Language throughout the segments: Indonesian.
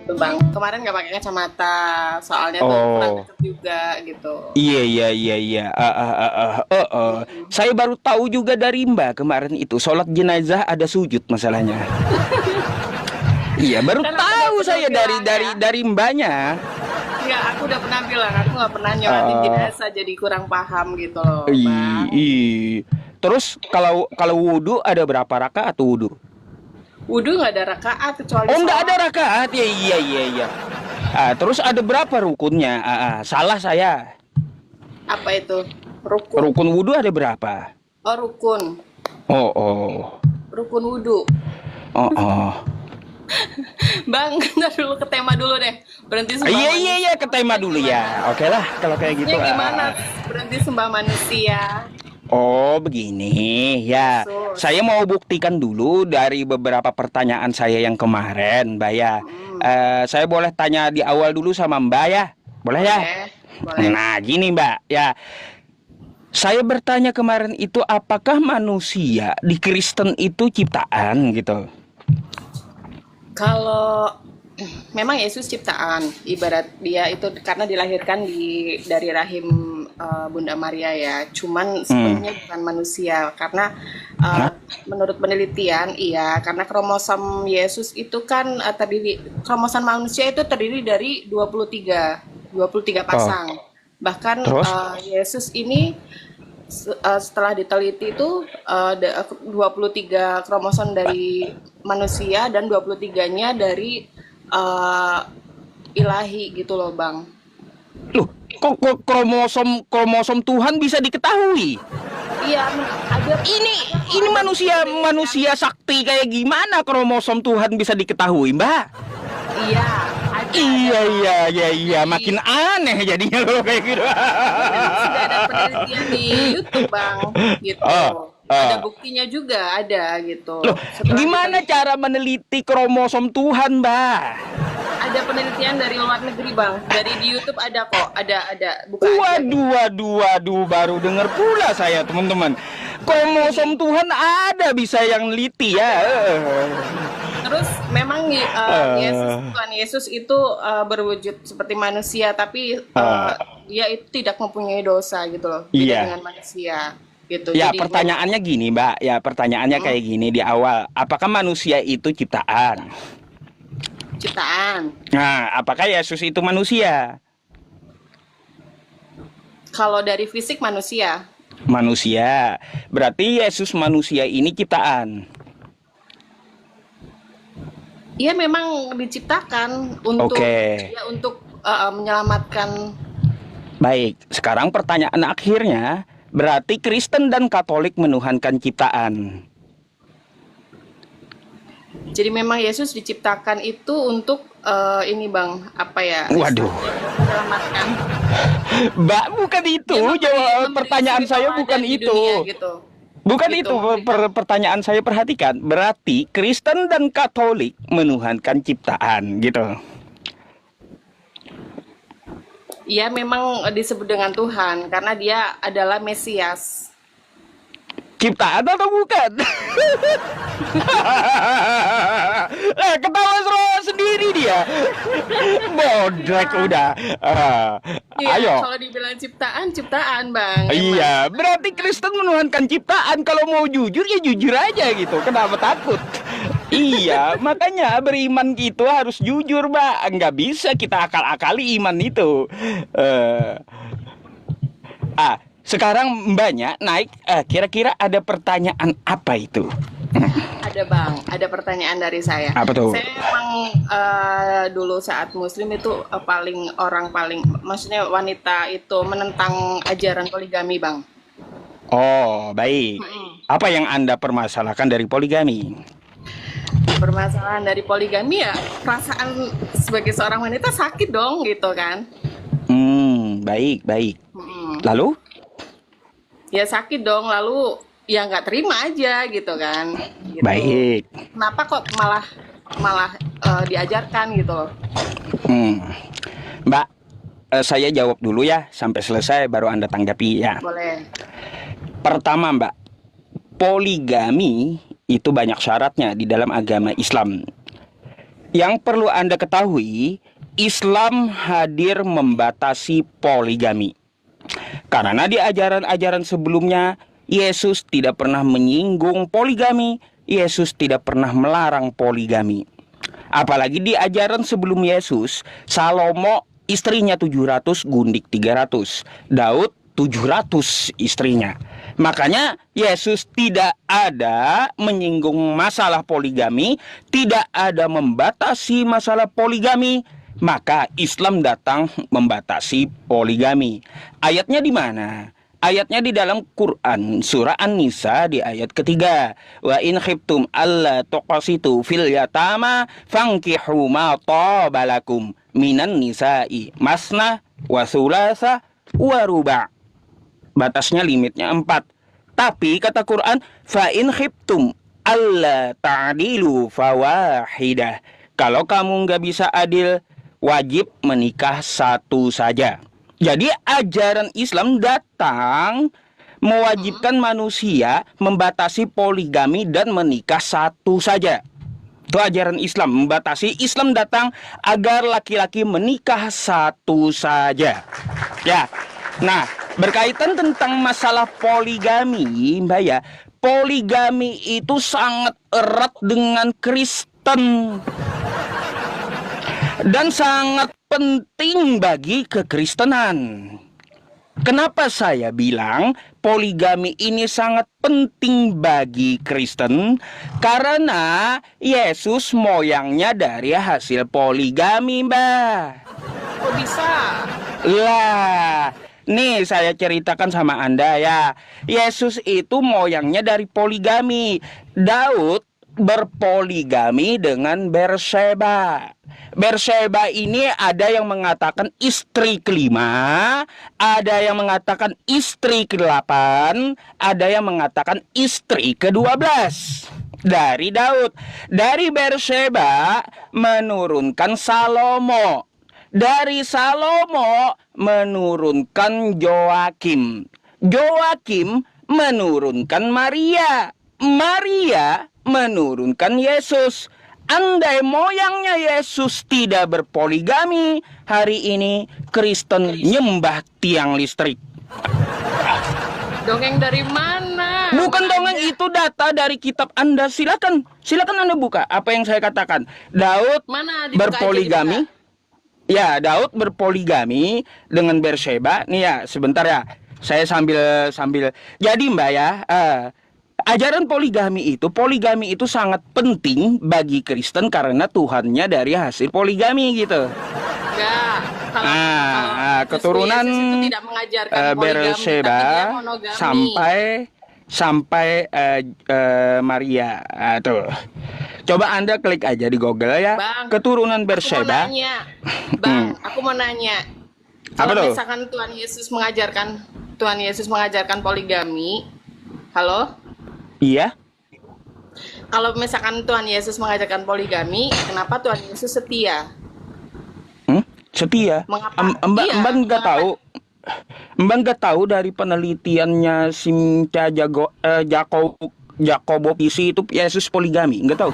gitu bang. Kemarin nggak pakai kacamata, soalnya tuh kurang Oh, deket juga gitu. iya iya iya iya. Saya baru tahu juga dari Mbak kemarin itu sholat jenazah ada sujud masalahnya. Iya, baru Kan aku udah tahu pernah saya dari bilang dari ya. dari Mbaknya. Nggak, aku udah pernah bilang aku nggak pernah nyolatin Eh, jenazah, jadi kurang paham gitu loh ih, bang. ih. Terus kalau kalau wudhu ada berapa rakaat tuh wudhu? Wudhu nggak ada rakaat kecuali Oh, nggak ada sholat. rakaat ya, iya iya iya. Terus ada berapa rukunnya? Salah saya. Apa itu? Rukun. Rukun wudhu ada berapa? Oh rukun. Oh oh Rukun wudhu. oh oh. Bang, ntar dulu ke tema dulu deh. Berhenti sembah Iya iya iya, manusia. ke tema Maksudnya dulu gimana? ya. Oke lah kalau kayak Maksudnya gitu. gimana berhenti sembah manusia? Oh begini ya. Yesus. Saya mau buktikan dulu dari beberapa pertanyaan saya yang kemarin, Mbak ya. Hmm, Saya boleh tanya di awal dulu sama Mbak ya? Boleh ya? boleh. Boleh. Nah, gini Mbak, ya. Saya bertanya kemarin itu apakah manusia di Kristen itu ciptaan gitu? Kalau memang Yesus ciptaan, ibarat dia itu karena dilahirkan dari rahim Bunda Maria ya. Cuman Hmm. sepenuhnya bukan manusia karena Hah? eh, menurut penelitian iya, karena kromosom Yesus itu kan terdiri kromosom manusia itu terdiri dari 23 Oh, pasang. Bahkan terus? Yesus ini setelah diteliti itu 23 kromosom dari manusia dan 23-nya dari eh, ilahi gitu loh Bang. Loh, kok kromosom kromosom Tuhan bisa diketahui? Iya, ada Ini ada kok ini ada bukti manusia penelitian. manusia sakti kayak gimana kromosom Tuhan bisa diketahui, Mbak? Iya, ada Iya Bang. iya iya iya, Jadi makin aneh jadinya kalau kayak gitu. sudah ada penelitian di YouTube Bang, gitu. Oh, Ada oh. buktinya juga ada gitu. Loh, Setelah gimana diteliti cara meneliti kromosom Tuhan, Mbak? ada penelitian dari luar negeri Bang. Dari di YouTube ada kok, ada buka aja gitu. Waduh, waduh, waduh, baru dengar pula saya, teman-teman. Kromosom Gini, Tuhan ada bisa yang neliti ya. terus memang Eh, Tuhan Yesus itu berwujud seperti manusia, tapi eh, dia itu tidak mempunyai dosa gitu loh, beda iya. dengan manusia gitu. Ya, Jadi memang pertanyaannya gini, Mbak. Ya, pertanyaannya mm, kayak gini di awal. Apakah manusia itu ciptaan? ciptaan. Nah, apakah Yesus itu manusia? Kalau dari fisik manusia, Manusia. Berarti Yesus manusia ini ciptaan. ia memang diciptakan untuk Oke. ya untuk menyelamatkan. Baik, sekarang pertanyaan akhirnya, berarti Kristen dan Katolik menuhankan ciptaan. Jadi memang Yesus diciptakan itu untuk ini Bang, apa ya Waduh, istilahnya menyelamatkan. Mbak, bukan itu. Dia Jawab memberi pertanyaan suri saya bukan tauladan di dunia itu. gitu. Bukan Gitu itu memberikan. pertanyaan saya, perhatikan. Berarti Kristen dan Katolik menuhankan ciptaan gitu. Ia memang disebut dengan Tuhan karena dia adalah Mesias. Ciptaan atau bukan? Ketawa sendiri dia. Bodrek Iya. udah. Iya, Ayo. kalau dibilang ciptaan, ciptaan, Bang, emang. Iya, berarti Kristen menuhankan ciptaan. Kalau mau jujur ya jujur aja gitu. Kenapa takut? Iya, makanya beriman gitu harus jujur, Mbak. Nggak bisa kita akal-akali iman itu. Eh, sekarang Mbaknya naik. Kira-kira ada pertanyaan apa itu? Ada, Bang. Ada pertanyaan dari saya. Apa tuh? Saya emang dulu saat Muslim itu orang paling, maksudnya wanita itu menentang ajaran poligami, Bang. Oh, baik. Mm-mm. Apa yang Anda permasalahkan dari poligami? Permasalahan dari poligami ya, perasaan sebagai seorang wanita sakit dong, gitu kan. Baik, baik. Mm-mm. Lalu? Ya sakit dong, lalu ya nggak terima aja gitu kan, gitu. Baik. Kenapa kok malah malah diajarkan gitu loh. Hmm. Mbak, saya jawab dulu ya sampai selesai baru Anda tanggapi ya. Boleh. Pertama, Mbak, poligami itu banyak syaratnya di dalam agama Islam. Yang perlu Anda ketahui, Islam hadir membatasi poligami. Karena di ajaran-ajaran sebelumnya, Yesus tidak pernah menyinggung poligami, Yesus tidak pernah melarang poligami. Apalagi di ajaran sebelum Yesus, Salomo istrinya 700, Gundik 300, Daud 700 istrinya. Makanya Yesus tidak ada menyinggung masalah poligami, tidak ada membatasi masalah poligami. Maka Islam datang membatasi poligami. Ayatnya di mana? Ayatnya di dalam Quran surah An-Nisa di ayat ketiga. Wa in khiftum alla tuqsitu fil yatama fankihu ma tabalakum minan nisa'i masna wa sulasa wa ruba'. Batasnya limitnya 4. Tapi kata Quran, fa in khiftum alla ta'dilu fawahidah. Kalau kamu nggak bisa adil, wajib menikah satu saja. Jadi ajaran Islam datang mewajibkan manusia membatasi poligami dan menikah satu saja. Itu ajaran Islam, membatasi. Islam datang agar laki-laki menikah satu saja. Ya. Nah, berkaitan tentang masalah poligami, Mbak ya, poligami itu sangat erat dengan Kristen dan sangat penting bagi kekristenan. Kenapa saya bilang poligami ini sangat penting bagi Kristen? Karena Yesus moyangnya dari hasil poligami, Mbak. Kok bisa? Lah, nih saya ceritakan sama Anda ya. Yesus itu moyangnya dari poligami. Daud berpoligami dengan Berseba. Berseba ini ada yang mengatakan istri kelima, ada yang mengatakan istri ke-8, ada yang mengatakan istri ke-12 dari Daud. Dari Berseba menurunkan Salomo. Dari Salomo menurunkan Joakim. Joakim menurunkan Maria. Maria menurunkan Yesus. Andai moyangnya Yesus tidak berpoligami, hari ini Kristen nyembah tiang listrik. Dongeng dari mana? Bukan dongeng, itu data dari kitab Anda. Silakan Anda buka apa yang saya katakan. Daud Mana? Dibuka berpoligami. aja, Ya, Daud berpoligami dengan Berseba. Nih ya, sebentar ya. Saya sambil. Jadi Mbak ya, ajaran poligami itu sangat penting bagi Kristen karena Tuhannya dari hasil poligami gitu. enggak. Kalau Keturunan Yesus itu tidak mengajarkan poligami, Berseba tapi dia monogami. sampai Maria. Tuh. Coba Anda klik aja di Google ya. Bang, keturunan Berseba. Aku mau nanya. Apa Kalau tuh? misalkan Tuhan Yesus mengajarkan poligami, halo? Iya. Kalau misalkan Tuhan Yesus mengajarkan poligami, kenapa Tuhan Yesus setia? Setia. Mengapa? Mbak Iya, nggak mengapa? tahu. Mbak nggak tahu dari penelitiannya Simca Jakobopisi itu Yesus poligami, nggak tahu.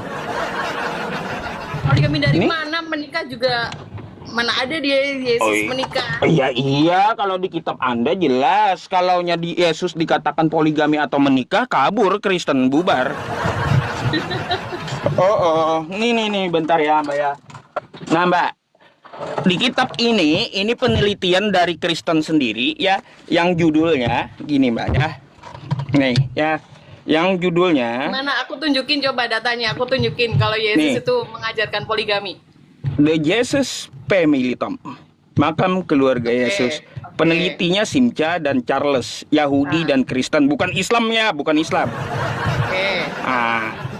Poligami dari Ini? mana? Menikah juga mana ada dia Yesus menikah? Iya, kalau di kitab Anda jelas. Kalaunya di Yesus dikatakan poligami atau menikah, kabur Kristen, bubar. Nih, bentar ya Mbak ya. Nah Mbak, di kitab ini penelitian dari Kristen sendiri ya, yang judulnya gini Mbak ya. Nih ya, yang judulnya Mana aku tunjukin, coba datanya. Aku tunjukin kalau Yesus Nih. itu mengajarkan poligami. The Jesus Family Tom, makam keluarga Oke, Yesus. oke. Penelitinya Simca dan Charles, Yahudi dan Kristen, bukan Islamnya, bukan Islam. Oke.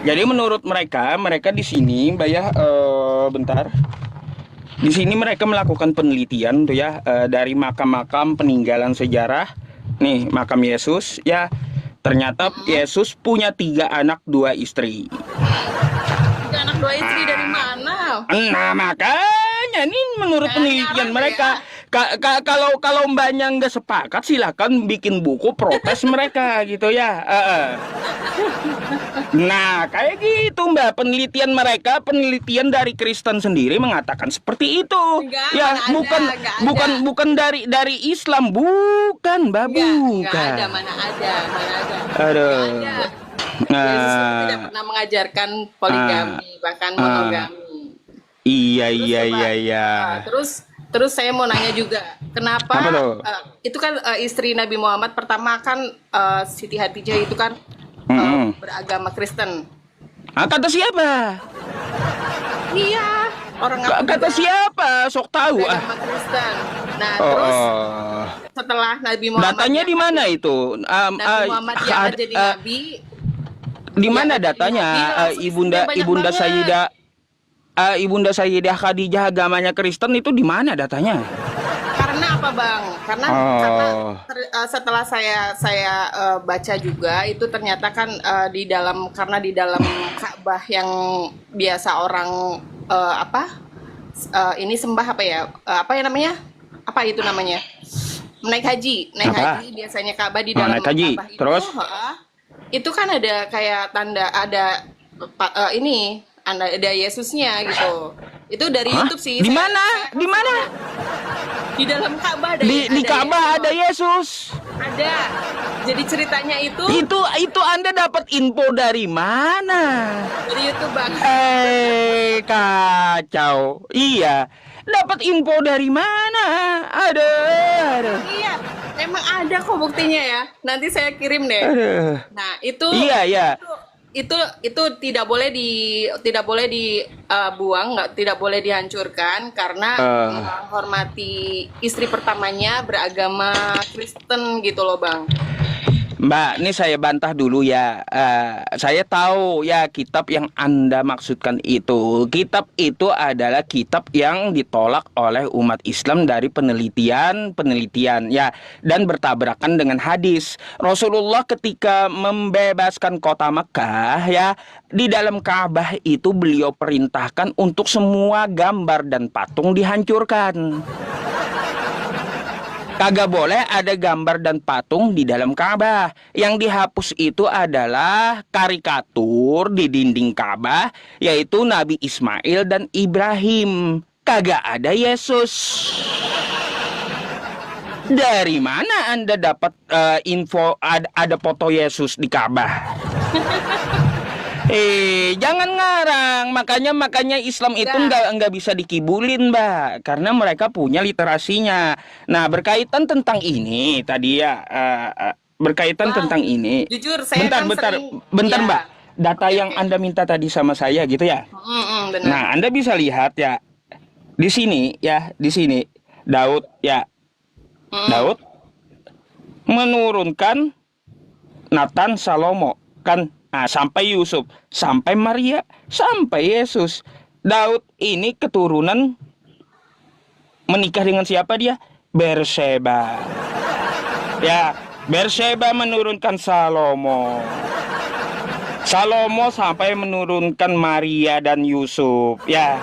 Jadi menurut mereka di sini, Mbak ya, bentar. Di sini mereka melakukan penelitian tuh ya, dari makam-makam peninggalan sejarah. Nih, makam Yesus ya. Ternyata Yesus punya 3 anak 2 istri. Tiga anak 2 istri dari mana? Nah, makanya ini menurut Kayak penelitian ngarang mereka, ya. Kalau mbaknya nggak sepakat, silakan bikin buku protes mereka gitu ya. Nah, kayak gitu Mbak, penelitian dari Kristen sendiri mengatakan seperti itu. Enggak, Ya, mana ada, enggak ada. bukan dari Islam, bukan Mbak, Enggak bukan. ada, mana ada, mana ada. Aduh. Enggak ada. Yesus itu tidak Nah, pernah mengajarkan poligami, bahkan monogami. iya Terus iya coba, iya iya. terus saya mau nanya juga, kenapa Apa tuh? itu kan istri Nabi Muhammad pertama kan Siti Khadijah itu kan beragama Kristen. Ah, kata siapa? Iya, orang aku Kata juga siapa? Sok tahu ah. beragama Kristen. Nah, Oh, terus oh. setelah Nabi Muhammad Datanya di mana itu? Nabi Muhammad diangkat jadi nabi, Di dia mana jadi datanya? nabi, langsung Ibunda istrinya banyak Ibunda banget. Sayyidah Ibunda Sayyidah Khadijah agamanya Kristen itu di mana datanya? Karena apa Bang? Karena Oh. setelah saya baca juga itu ternyata kan karena di dalam Ka'bah yang biasa orang ini sembah apa ya? Apa ya namanya? Apa itu namanya? Naik haji Apa? biasanya Ka'bah di Oh, dalam naik haji. Ka'bah itu, Terus? itu kan ada kayak tanda ada Yesusnya gitu. Itu dari Hah? YouTube sih. Di Saya- mana? saya- Di mana? Di dalam Ka'bah ada Di Ka'bah Yesus. ada Yesus. Ada. Jadi ceritanya itu Itu Anda dapat info dari mana? dari YouTube Bang. Kacau. Iya. Dapat info dari mana? Aduh. Iya, emang ada kok buktinya ya. Nanti saya kirim deh. Aduh. Nah, itu Iya, iya. itu tidak boleh dibuang, tidak boleh dihancurkan karena menghormati istri pertamanya beragama Kristen gitu loh, Bang. Mbak, ini saya bantah dulu ya. Saya tahu ya kitab yang Anda maksudkan itu. Kitab itu adalah kitab yang ditolak oleh umat Islam dari penelitian ya, dan bertabrakan dengan hadis. Rasulullah ketika membebaskan kota Mekah ya, di dalam Ka'bah itu beliau perintahkan untuk semua gambar dan patung dihancurkan. Kagak boleh ada gambar dan patung di dalam Ka'bah. Yang dihapus itu adalah karikatur di dinding Ka'bah, yaitu Nabi Ismail dan Ibrahim. Kagak ada Yesus. Dari mana Anda dapat info ada foto Yesus di Ka'bah? Jangan ngarang. Makanya Islam itu nggak bisa dikibulin, Mbak, karena mereka punya literasinya. Nah, berkaitan tentang ini tadi ya, berkaitan Bang, tentang ini. jujur saya kan Bentar, sering- ya. Mbak. Data yang Anda minta tadi sama saya gitu ya. Benar. Nah, Anda bisa lihat ya di sini Daud ya. Daud menurunkan Nathan, Salomo kan. Nah, sampai Yusuf, sampai Maria, sampai Yesus. Daud ini keturunan menikah dengan siapa dia? Berseba. Ya, Berseba menurunkan Salomo. Salomo sampai menurunkan Maria dan Yusuf. Ya.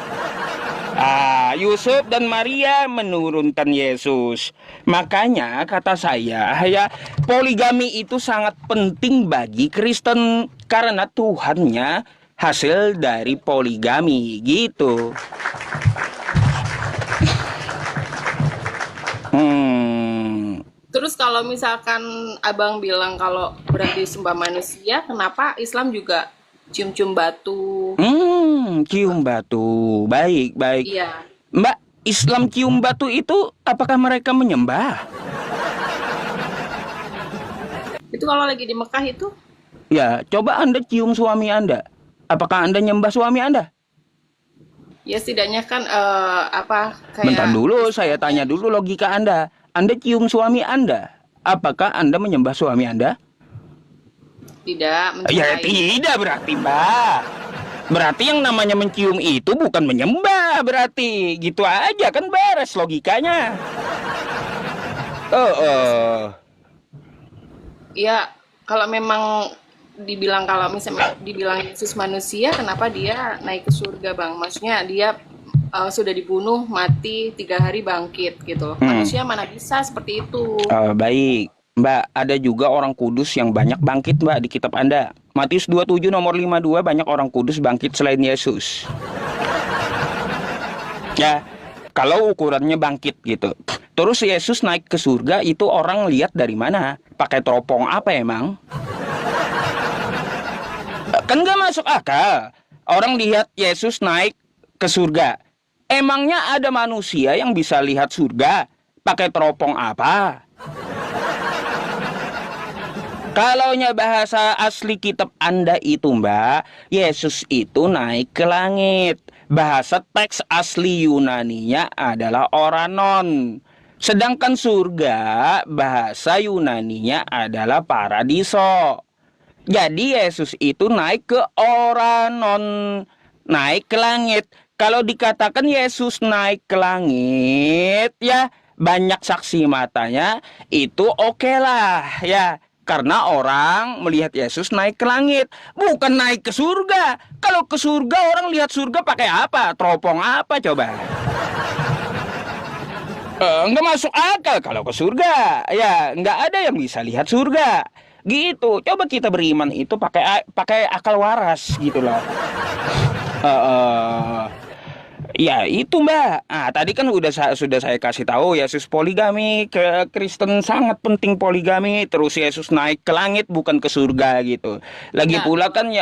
Yusuf dan Maria menurunkan Yesus. Makanya kata saya ya, poligami itu sangat penting bagi Kristen karena Tuhannya hasil dari poligami gitu. Terus kalau misalkan Abang bilang kalau berarti sembah manusia, kenapa Islam juga cium-cium batu? Cium batu. Baik. Iya. Mbak, Islam cium batu itu apakah mereka menyembah? Itu kalau lagi di Mekah itu? Ya, coba Anda cium suami Anda. Apakah Anda nyembah suami Anda? Ya setidaknya kan kayak Bentar dulu, saya tanya dulu logika Anda. Anda cium suami Anda. Apakah Anda menyembah suami Anda? tidak Ya mencintai. tidak berarti, Mbak. Berarti yang namanya mencium itu bukan menyembah berarti. Gitu aja kan beres logikanya. Ya kalau memang kalau misalnya dibilang Yesus manusia, kenapa dia naik ke surga, Bang? Maksudnya dia sudah dibunuh, mati, 3 hari bangkit gitu. Hmm. Manusia mana bisa seperti itu. Baik, Mbak, ada juga orang kudus yang banyak bangkit, Mbak, di kitab Anda. Matius 27 nomor 52, banyak orang kudus bangkit selain Yesus. Ya, kalau ukurannya bangkit gitu. Terus Yesus naik ke surga itu orang lihat dari mana? Pakai teropong apa emang? Kan nggak masuk akal. Orang lihat Yesus naik ke surga. Emangnya ada manusia yang bisa lihat surga? Pakai teropong apa? Kalaunya bahasa asli kitab Anda itu, Mbak, Yesus itu naik ke langit. Bahasa teks asli Yunaninya adalah oranon. Sedangkan surga, bahasa Yunaninya adalah paradiso. Jadi Yesus itu naik ke oranon, naik ke langit. Kalau dikatakan Yesus naik ke langit, ya banyak saksi matanya, itu oke lah, ya. Karena orang melihat Yesus naik ke langit, bukan naik ke surga. Kalau ke surga orang lihat surga pakai apa? Teropong apa coba? Nggak masuk akal kalau ke surga. Ya, nggak ada yang bisa lihat surga. Gitu. Coba kita beriman itu pakai akal waras gitu loh. Eh, Ya itu Mbak. Tadi kan sudah saya kasih tahu Yesus poligami, ke Kristen sangat penting poligami. Terus Yesus naik ke langit bukan ke surga gitu. Lagi Ya, pula kan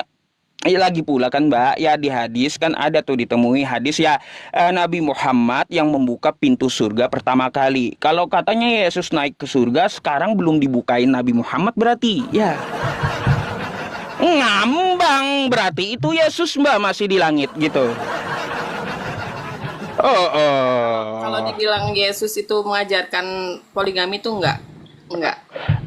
lagi pula kan Mbak, ya di hadis kan ada tuh ditemui hadis ya, Nabi Muhammad yang membuka pintu surga pertama kali. Kalau katanya Yesus naik ke surga, sekarang belum dibukain Nabi Muhammad berarti ya. Ngambang berarti itu Yesus Mbak masih di langit gitu. Oh, kalau oh. dibilang Yesus itu mengajarkan poligami itu enggak.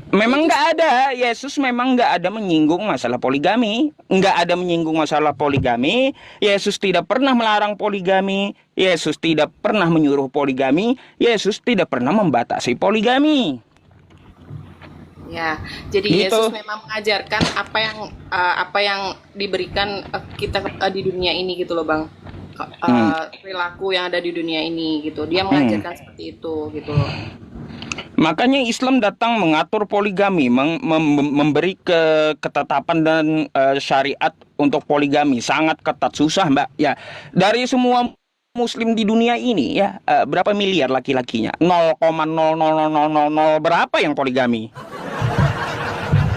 Memang nggak ada. Yesus memang nggak ada menyinggung masalah poligami. Nggak ada menyinggung masalah poligami. Yesus tidak pernah melarang poligami. Yesus tidak pernah menyuruh poligami. Yesus tidak pernah membatasi poligami. Ya, jadi Gitu. Yesus memang mengajarkan apa yang diberikan kita di dunia ini gitu loh, Bang. Perilaku yang ada di dunia ini gitu. Dia mengajarkan seperti itu gitu loh. Makanya Islam datang mengatur poligami, memberi ketetapan dan syariat untuk poligami. Sangat ketat, susah Mbak. Ya, dari semua Muslim di dunia ini ya, berapa miliar laki-lakinya? 0,00000 berapa yang poligami?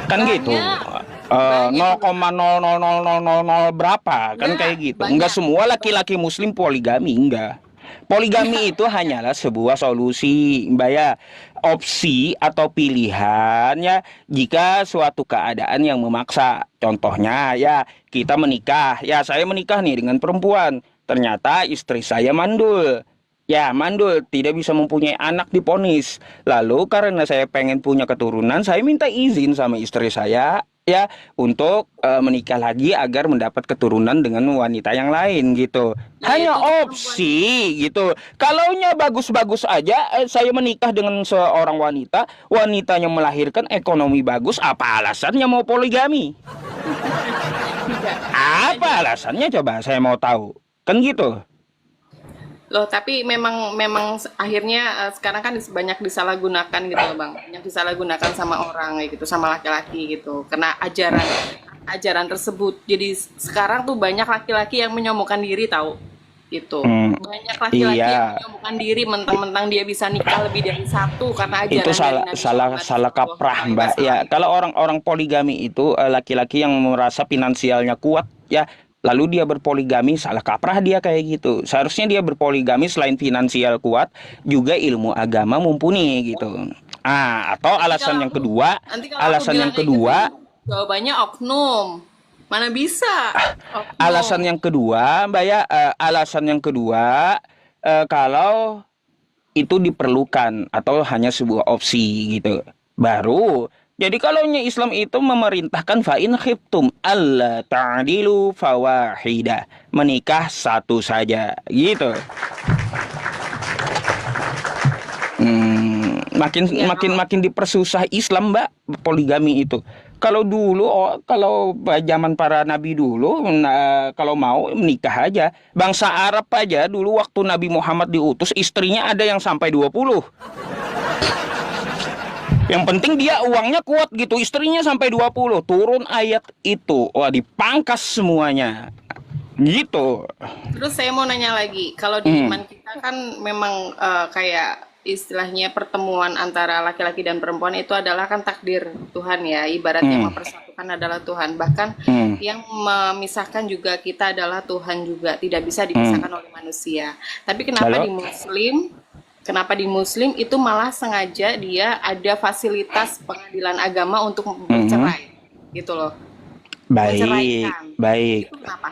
Kan gitu. Banyak. 0,00000 berapa? Kan Enggak, kayak gitu. banyak. Enggak semua laki-laki Muslim poligami, enggak. Poligami itu hanyalah sebuah solusi, Mbak ya. Opsi atau pilihan ya jika suatu keadaan yang memaksa. Contohnya ya, kita menikah. Ya, saya menikah nih dengan perempuan. Ternyata istri saya mandul. Ya, mandul, tidak bisa mempunyai anak diponis. Lalu karena saya pengen punya keturunan, saya minta izin sama istri saya ya untuk menikah lagi agar mendapat keturunan dengan wanita yang lain gitu. Ya, Hanya itu opsi gitu. Kalaunya bagus-bagus aja, saya menikah dengan seorang wanita, wanitanya melahirkan, ekonomi bagus, apa alasannya mau poligami? enggak. Apa alasannya coba saya mau tahu. Kan gitu. Loh, tapi memang akhirnya sekarang kan banyak disalahgunakan gitu loh, Bang. Banyak disalahgunakan sama orang kayak gitu, sama laki-laki gitu. Karena ajaran tersebut. Jadi sekarang tuh banyak laki-laki yang menyombongkan diri tahu gitu. Banyak laki-laki yang Iya. menyombongkan diri mentang-mentang dia bisa nikah lebih dari satu karena ajaran Itu dari salah Nabi salah Muhammad salah Shallallahu kaprah Alaihi Mbak ya. Wasallam. Kalau orang-orang poligami itu laki-laki yang merasa finansialnya kuat ya, lalu dia berpoligami, salah kaprah dia kayak gitu. Seharusnya dia berpoligami selain finansial kuat juga ilmu agama mumpuni gitu. Atau Nanti alasan kalau yang aku kedua, nanti kalau aku bilang kayak gitu, jawabannya oknum. Mana bisa? alasan Oknum. yang kedua Mbak ya, alasan yang kedua, kalau itu diperlukan atau hanya sebuah opsi gitu. Baru jadi kalau Islam itu memerintahkan fa in khiftum alla ta'dilu fawahida. Menikah satu saja gitu. makin Iya, makin makin dipersusah Islam, Mbak, poligami itu. Kalau dulu, kalau zaman para nabi dulu, kalau mau menikah aja. Bangsa Arab aja dulu waktu Nabi Muhammad diutus, istrinya ada yang sampai 20. Yang penting dia uangnya kuat gitu, istrinya sampai 20. Turun ayat itu, wah dipangkas semuanya. Gitu. terus saya mau nanya lagi, kalau di Hmm. iman kita kan memang kayak istilahnya pertemuan antara laki-laki dan perempuan itu adalah kan takdir Tuhan ya, ibarat yang Hmm. mempersatukan adalah Tuhan. Bahkan Hmm. yang memisahkan juga kita adalah Tuhan juga, tidak bisa Hmm. dipisahkan oleh manusia. Tapi Lalu? kenapa di Muslim itu malah sengaja dia ada fasilitas pengadilan agama untuk Mhm. bercerai, gitu loh, Baik, menceraikan. baik. Itu kenapa?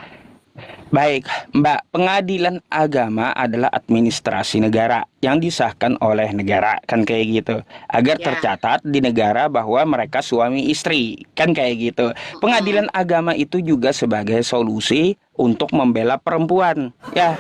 Baik, Mbak, pengadilan agama adalah administrasi negara yang disahkan oleh negara, kan kayak gitu. Agar Ya, tercatat di negara bahwa mereka suami istri, kan kayak gitu. mm-mm, Pengadilan agama itu juga sebagai solusi untuk membela perempuan. Ya,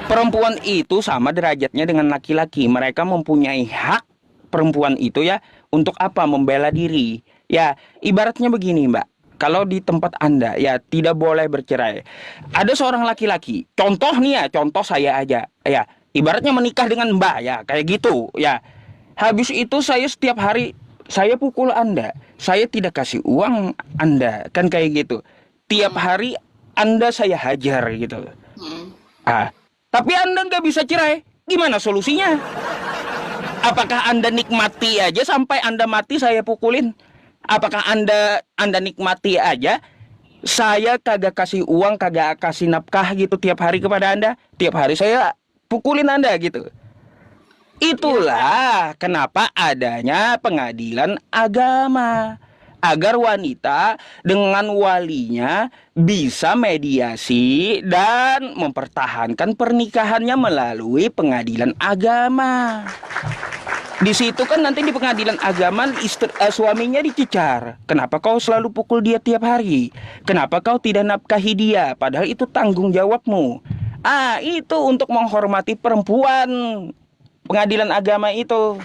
perempuan itu sama derajatnya dengan laki-laki. Mereka mempunyai hak perempuan itu ya untuk apa? Membela diri. Ya, ibaratnya begini, Mbak. Kalau di tempat Anda ya tidak boleh bercerai. Ada seorang laki-laki. Contoh nih ya, contoh saya aja. Ya, ibaratnya menikah dengan Mbak ya, kayak gitu ya. Habis itu saya setiap hari saya pukul Anda. Saya tidak kasih uang Anda, kan kayak gitu. Tiap mm-mm, hari Anda saya hajar gitu. mm-mm. Ah, tapi Anda nggak bisa cerai. Gimana solusinya? Apakah Anda nikmati aja sampai Anda mati saya pukulin? Apakah Anda nikmati aja saya kagak kasih uang, kagak kasih nafkah gitu tiap hari kepada Anda? Tiap hari saya pukulin Anda gitu. Iya, Kak. Itulah kenapa adanya pengadilan agama. Agar wanita dengan walinya bisa mediasi dan mempertahankan pernikahannya melalui pengadilan agama. Di situ kan nanti di pengadilan agama suaminya dicecar. Kenapa kau selalu pukul dia tiap hari? Kenapa kau tidak nafkahi dia? Padahal itu tanggung jawabmu. Ah, itu untuk menghormati perempuan. Pengadilan agama itu.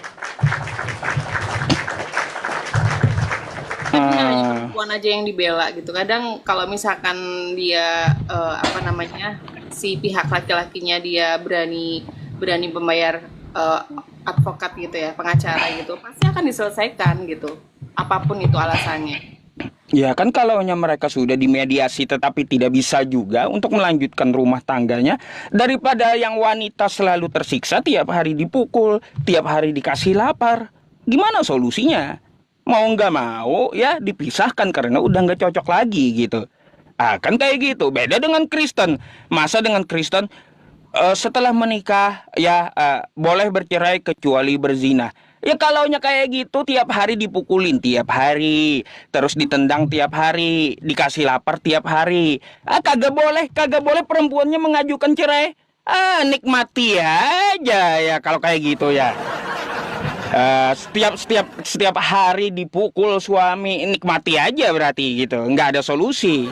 Kan nggak hanya Ah, perempuan aja yang dibela gitu. Kadang kalau misalkan dia apa namanya si pihak laki-lakinya dia berani berani membayar eh, advokat gitu ya, pengacara gitu, pasti akan diselesaikan gitu. Apapun itu alasannya. ya kan kalau mereka sudah dimediasi tetapi tidak bisa juga untuk melanjutkan rumah tangganya daripada yang wanita selalu tersiksa tiap hari dipukul, tiap hari dikasih lapar. Gimana solusinya? Mau nggak mau ya dipisahkan karena udah nggak cocok lagi gitu. Ah kan kayak gitu. Beda dengan Kristen. Masa dengan Kristen setelah menikah ya boleh bercerai kecuali berzina. Ya kalaunya kayak gitu tiap hari dipukulin tiap hari, terus ditendang tiap hari, dikasih lapar tiap hari. Ah kagak boleh perempuannya mengajukan cerai. Ah nikmati aja ya kalau kayak gitu ya. Setiap hari dipukul suami, nikmati aja berarti gitu, nggak ada solusi.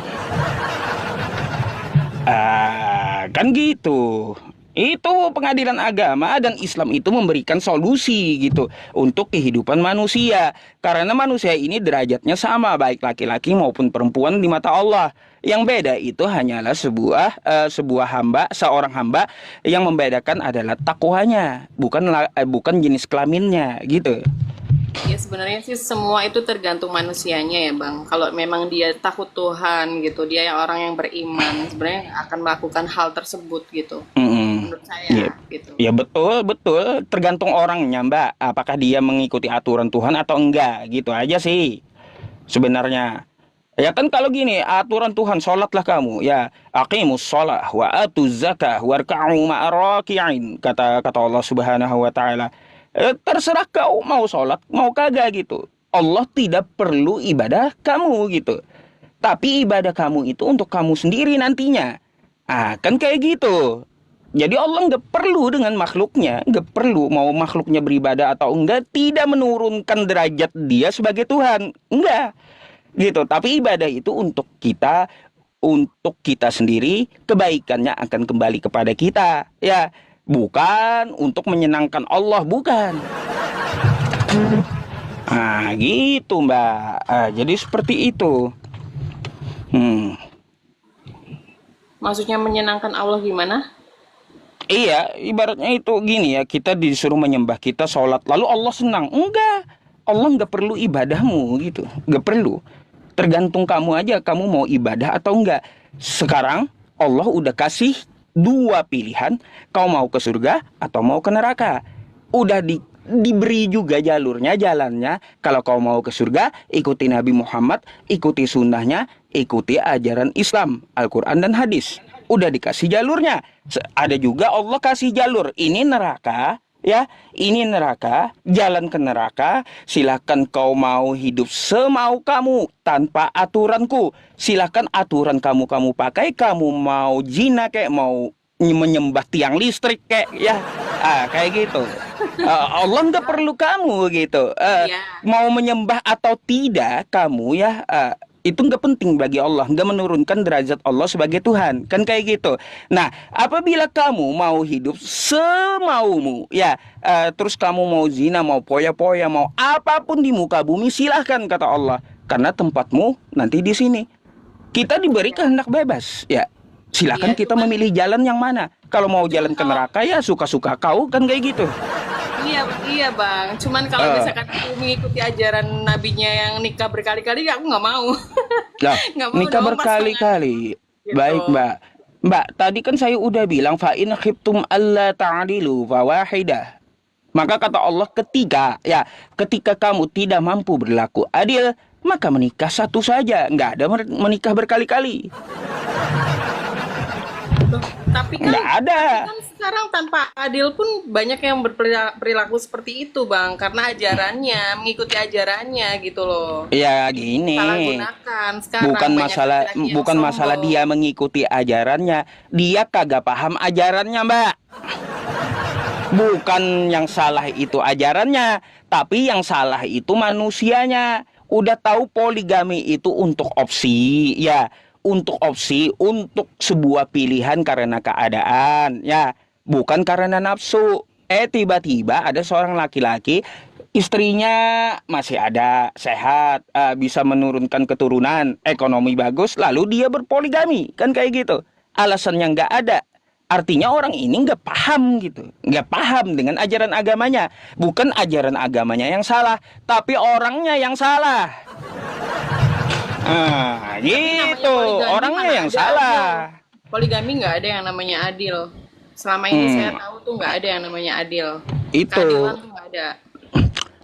Kan gitu. Itu pengadilan agama dan Islam itu memberikan solusi gitu untuk kehidupan manusia. Karena manusia ini derajatnya sama baik laki-laki maupun perempuan di mata Allah. Yang beda itu hanyalah sebuah hamba, seorang hamba yang membedakan adalah takwanya, bukan jenis kelaminnya gitu. Ya sebenarnya sih semua itu tergantung manusianya ya Bang. Kalau memang dia takut Tuhan gitu, dia yang orang yang beriman, sebenarnya akan melakukan hal tersebut gitu. Mm-mm. Menurut Ya, saya gitu. ya betul, betul. Tergantung orangnya, Mbak. Apakah dia mengikuti aturan Tuhan atau enggak, gitu aja sih. Sebenarnya. Ya kan kalau gini, aturan Tuhan, sholatlah kamu. Ya, aqimus sholah wa atuz zakah warka'u ma'araki'in. Kata Allah Subhanahu wa Ta'ala. Terserah kau mau sholat, mau kagak gitu. Allah tidak perlu ibadah kamu gitu. Tapi ibadah kamu itu untuk kamu sendiri nantinya. Ah, kan kayak gitu. Jadi Allah nggak perlu dengan makhluknya, nggak perlu mau makhluknya beribadah atau enggak, tidak menurunkan derajat dia sebagai Tuhan, enggak, gitu. Tapi ibadah itu untuk kita sendiri, kebaikannya akan kembali kepada kita, ya. bukan untuk menyenangkan Allah, bukan. Ah, gitu Mbak. Jadi seperti itu. Hmm. Maksudnya menyenangkan Allah gimana? Iya, ibaratnya itu gini ya, kita disuruh menyembah, kita sholat, lalu Allah senang. Enggak, Allah nggak perlu ibadahmu gitu, nggak perlu. Tergantung kamu aja, kamu mau ibadah atau enggak. Sekarang Allah udah kasih dua pilihan, kau mau ke surga atau mau ke neraka. Udah diberi juga jalurnya, jalannya. Kalau kau mau ke surga, ikuti Nabi Muhammad, ikuti sunnahnya, ikuti ajaran Islam, Al-Quran dan hadis. Udah dikasih jalurnya. Ada juga Allah kasih jalur. Ini neraka, ya, ini neraka, jalan ke neraka. Silahkan kau mau hidup semau kamu tanpa aturanku. Silahkan aturan kamu pakai. Kamu mau zina kayak mau menyembah tiang listrik kayak, ya, kayak gitu. Allah nggak perlu kamu gitu. Iya. Mau menyembah atau tidak kamu, ya, itu nggak penting bagi Allah, nggak menurunkan derajat Allah sebagai Tuhan, kan kayak gitu. Nah, apabila kamu mau hidup semaumu, ya, terus kamu mau zina, mau poya-poya, mau apapun di muka bumi, silahkan kata Allah, karena tempatmu nanti di sini. Kita diberi kehendak bebas, ya. Silakan Iya, kita memilih jalan yang mana. Kalau mau jalan ke neraka, ya suka-suka kau, kan kayak gitu. Iya, iya Bang. Cuman kalau misalkan aku mengikuti ajaran nabinya yang nikah berkali-kali, aku nggak mau. Lah, Nggak mau nikah dong berkali-kali. gitu. Baik, Mbak. Mbak, tadi kan saya udah bilang fa in khiftum alla ta'dilu fawahidah. Maka kata Allah ketika kamu tidak mampu berlaku adil, maka menikah satu saja, nggak ada menikah berkali-kali. Loh, tapi kan, Nggak ada. sekarang tanpa adil pun banyak yang berperilaku seperti itu Bang. Karena ajarannya, mengikuti ajarannya gitu loh. Ya gini. Salah gunakan. Sekarang Bukan banyak masalah laki-laki yang bukan masalah sombong. dia mengikuti ajarannya, dia kagak paham ajarannya, Mbak. Bukan yang salah itu ajarannya, tapi yang salah itu manusianya. Udah tahu poligami itu untuk opsi, ya, untuk opsi, untuk sebuah pilihan karena keadaan, ya, bukan karena nafsu. Tiba-tiba ada seorang laki-laki, istrinya masih ada, sehat, bisa menurunkan keturunan, ekonomi bagus, lalu dia berpoligami, kan kayak gitu. Alasannya nggak ada. Artinya orang ini nggak paham gitu, nggak paham dengan ajaran agamanya. Bukan ajaran agamanya yang salah, tapi orangnya yang salah. Tapi namanya Gitu, poligami orangnya mana yang ada salah. adil. Poligami nggak ada yang namanya adil. Selama ini saya tahu tuh nggak ada yang namanya adil. Itu. Keadilan tuh nggak ada.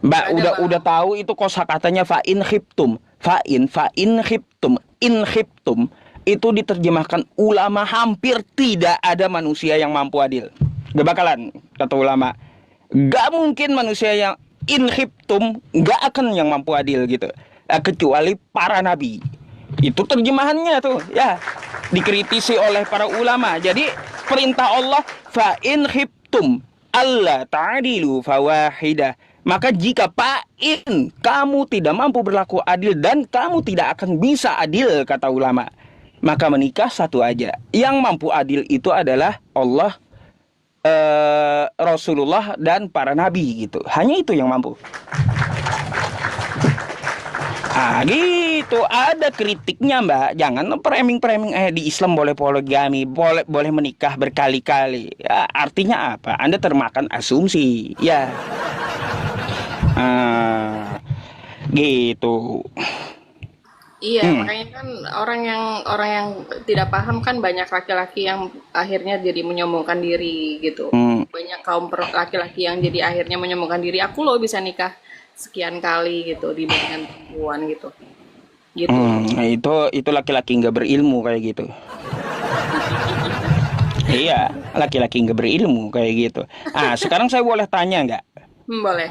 Mbak Nggak ada, Bang. udah tahu itu kosakatanya fa'in khiptum. Fa'in khiptum. In khiptum itu diterjemahkan ulama, hampir tidak ada manusia yang mampu adil. Gak bakalan, kata ulama. Gak mungkin manusia yang in khiptum, gak akan yang mampu adil gitu. Kecuali para nabi. Itu terjemahannya tuh, ya. Dikritisi oleh para ulama. Jadi perintah Allah fa'in khiptum alla ta'dilu fawahidah. Maka jika fa'in kamu tidak mampu berlaku adil dan kamu tidak akan bisa adil, kata ulama, maka menikah satu aja. Yang mampu adil itu adalah Allah, Rasulullah dan para nabi gitu. Hanya itu yang mampu. Gitu. Ada kritiknya, Mbak. Jangan framing-framing di Islam boleh poligami, boleh menikah berkali-kali. Ya, artinya apa? Anda termakan asumsi. Ya. Gitu. Iya, makanya kan orang yang tidak paham kan banyak laki-laki yang akhirnya jadi menyombongkan diri gitu. Banyak kaum laki-laki yang jadi akhirnya menyombongkan diri. Aku loh bisa nikah sekian kali gitu dibandingkan perempuan gitu. Gitu. Itu laki-laki nggak berilmu kayak gitu. Iya, laki-laki nggak berilmu kayak gitu. Sekarang saya boleh tanya nggak? Boleh.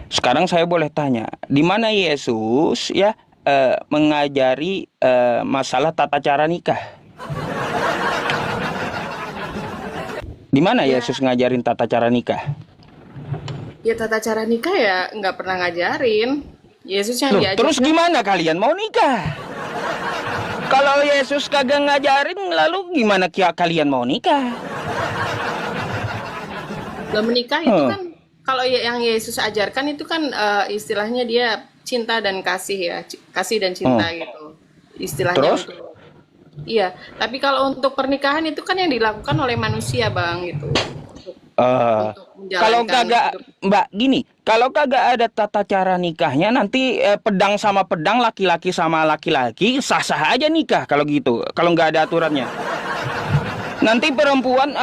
Sekarang saya boleh tanya, di mana Yesus ya mengajari masalah tata cara nikah? Di mana Yesus ngajarin tata cara nikah? Ya tata cara nikah ya nggak pernah ngajarin. Yesus yang Loh, diajarin. terus gimana kalian mau nikah? Kalau Yesus kagak ngajarin, lalu gimana kalian mau nikah? Lah menikah itu Huh. kan kalau yang Yesus ajarkan itu kan istilahnya dia cinta dan kasih ya, kasih dan Hmm. cinta gitu. Istilahnya Terus? untuk iya, tapi kalau untuk pernikahan itu kan yang dilakukan oleh manusia, Bang, gitu. Untuk eh untuk Kalau menjalankan kagak, hidup. Mbak, gini, kalau kagak ada tata cara nikahnya, nanti pedang sama pedang, laki-laki sama laki-laki, sah-sah aja nikah kalau gitu. Kalau nggak ada aturannya. Nanti perempuan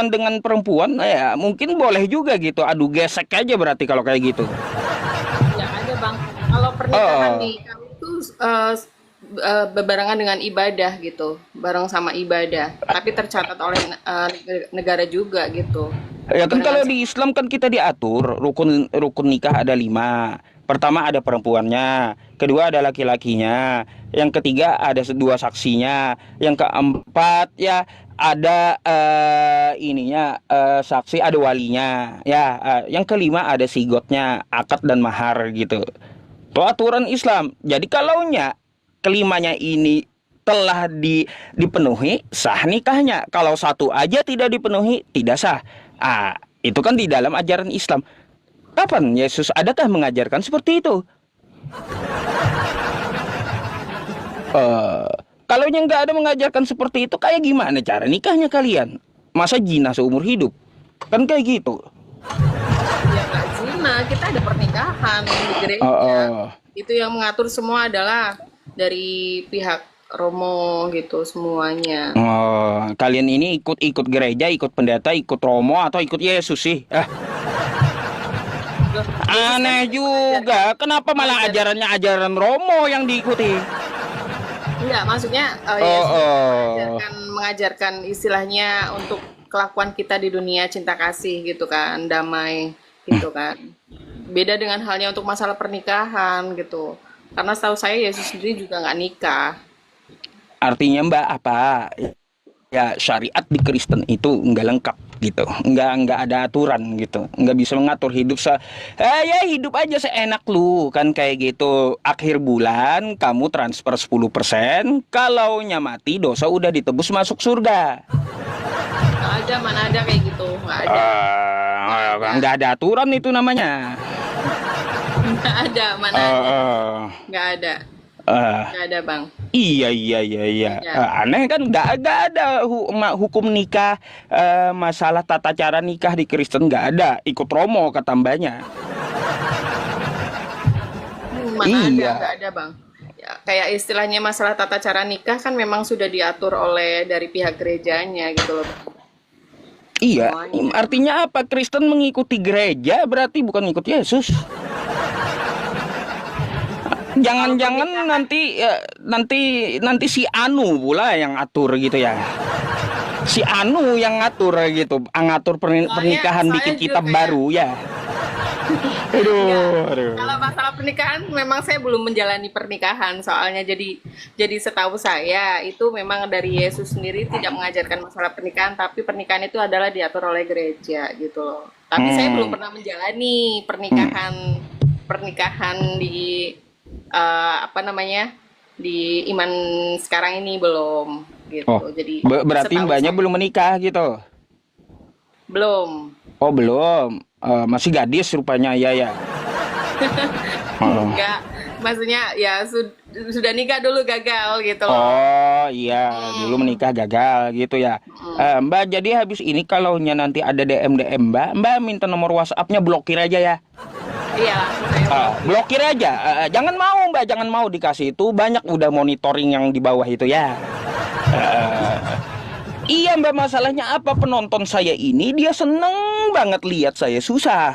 dengan perempuan, ya mungkin boleh juga gitu. Aduh, gesek aja berarti kalau kayak gitu. Nggak ada, Bang. Kalau pernikahan Oh, di kami itu berbarengan dengan ibadah gitu, bareng sama ibadah. Tapi tercatat oleh negara juga gitu. ya kan Berbarengan kalau sama di Islam kan kita diatur rukun rukun nikah ada 5. Pertama ada perempuannya, kedua ada laki-lakinya, yang ketiga ada dua saksinya, yang keempat ya ada ininya saksi ada walinya, ya yang kelima ada sigotnya, akad dan mahar gitu. Itu aturan Islam. Jadi kalaunya kelimanya ini telah dipenuhi, sah nikahnya. Kalau satu aja tidak dipenuhi, tidak sah. Itu kan di dalam ajaran Islam. Kapan Yesus adakah mengajarkan seperti itu? Eh, Kalau yang nggak ada mengajarkan seperti itu, kayak gimana cara nikahnya kalian? Masa zina seumur hidup? Kan kayak gitu. ya nggak zina, kita ada pernikahan di Eh, gereja. eh, Itu yang mengatur semua adalah dari pihak Romo gitu semuanya. Kalian ini ikut-ikut gereja, ikut pendeta, ikut romo, atau ikut Yesus sih? Loh, Yesus kan Aneh tidak mengajarkan juga. Kenapa malah mengajarkan ajarannya ajaran Romo yang diikuti? enggak, maksudnya Oh, Yesus itu oh. mengajarkan istilahnya untuk kelakuan kita di dunia cinta kasih gitu kan, damai gitu kan. Beda dengan halnya untuk masalah pernikahan gitu. Karena setahu saya Yesus sendiri juga nggak nikah. Artinya Mbak apa? Ya syariat di Kristen itu nggak lengkap gitu, nggak ada aturan gitu, nggak bisa mengatur hidup ya hidup aja seenak lu kan kayak gitu. Akhir bulan kamu transfer 10%, kalau mati dosa udah ditebus masuk surga. Nggak ada, mana ada kayak gitu, nggak ada, nggak ada, Nggak ada aturan itu namanya. nggak ada, mana Eh, ada, eh, nggak ada, eh, nggak ada bang, Iya iya iya iya. ada. Aneh kan nggak ada hukum nikah, masalah tata cara nikah di Kristen nggak ada. Ikut Romo kata mbaknya. Mana ada, Iya nggak ada bang. Ya, kayak istilahnya masalah tata cara nikah kan memang sudah diatur oleh dari pihak gerejanya gitu loh, Bang. iya. Semuanya. Artinya apa? Kristen mengikuti gereja berarti bukan ikut Yesus. Kalau Jangan-jangan pernikahan, nanti si Anu pula yang atur gitu ya. Si Anu yang ngatur gitu, ngatur pernikahan saya bikin juga kitab kayak baru ya. enggak. Aduh, aduh. Kalau masalah pernikahan memang saya belum menjalani pernikahan soalnya jadi setahu saya itu memang dari Yesus sendiri tidak mengajarkan masalah pernikahan tapi pernikahan itu adalah diatur oleh gereja gitu loh. Tapi saya belum Hmm. pernah menjalani Hmm. pernikahan pernikahan di apa namanya di iman sekarang ini belum Oh, gitu. Jadi berarti setahu mbaknya saya belum menikah gitu. belum. Oh, belum. Masih gadis rupanya ya ya. Oh, Enggak, maksudnya ya sudah nikah dulu gagal gitu loh. oh iya, dulu Hmm. menikah gagal gitu ya. Hmm. Mbak, jadi habis ini kalau nanti ada DM Mbak minta nomor WhatsApp-nya, blokir aja ya. Iya, langsung saya blokir. Blokir aja. Jangan mau Mbak, jangan mau dikasih itu, banyak udah monitoring yang di bawah itu ya. Eh, Iya Mbak, masalahnya apa, penonton saya ini dia seneng banget lihat saya susah.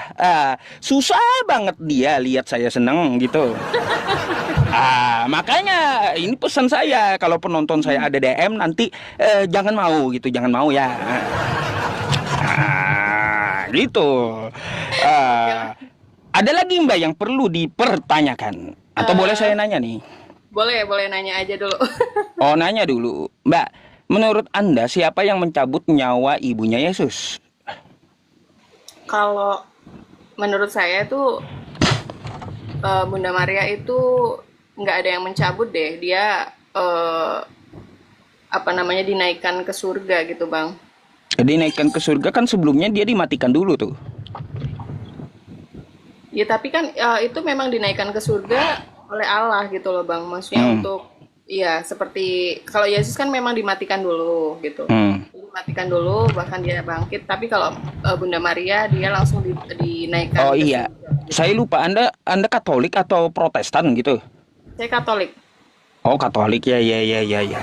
Susah banget dia lihat saya seneng gitu. Makanya ini pesan saya, kalau penonton saya ada DM nanti jangan mau gitu, jangan mau ya. Gitu. Oke Ah, lah. ada lagi Mbak yang perlu dipertanyakan? Atau boleh Eh, saya nanya nih? boleh nanya aja dulu. Oh, nanya dulu. Mbak, menurut Anda siapa yang mencabut nyawa ibunya Yesus? Kalau menurut saya tuh Bunda Maria itu nggak ada yang mencabut deh. Dia apa namanya dinaikkan ke surga gitu, Bang. Dinaikkan ke surga kan sebelumnya dia dimatikan dulu tuh. Ya tapi kan itu memang dinaikkan ke surga oleh Allah gitu loh Bang. Maksudnya Hmm. untuk ya seperti kalau Yesus kan memang dimatikan dulu gitu. Hmm. Dimatikan dulu bahkan dia bangkit. Tapi kalau Bunda Maria dia langsung Oh dinaikkan ke iya, surga saya gitu. lupa Anda Katolik atau Protestan gitu? Saya Katolik. Oh Katolik ya ya ya ya ya.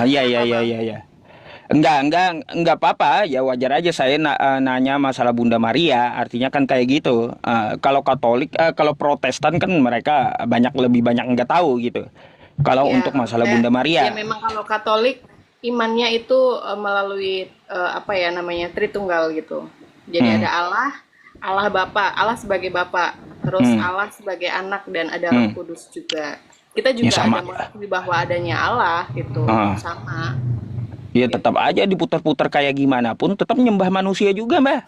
Ya ya Kenapa ya Bang? ya ya. Enggak apa-apa. Ya wajar aja saya nanya masalah Bunda Maria. Artinya kan kayak gitu. Kalau Katolik, kalau Protestan kan mereka lebih banyak nggak tahu gitu. Kalau Ya untuk kalau masalah saya Bunda ya Maria, memang kalau Katolik imannya itu melalui apa ya namanya Tritunggal gitu. Jadi hmm, ada Allah, Allah Bapa, Allah sebagai Bapa, terus hmm, Allah sebagai anak dan ada Roh hmm, Kudus juga. Kita ya juga ada sama ya. mengakui bahwa adanya Allah gitu, Ah, sama ya tetap gitu. aja diputar-putar kayak gimana pun, tetap nyembah manusia juga, Mbak.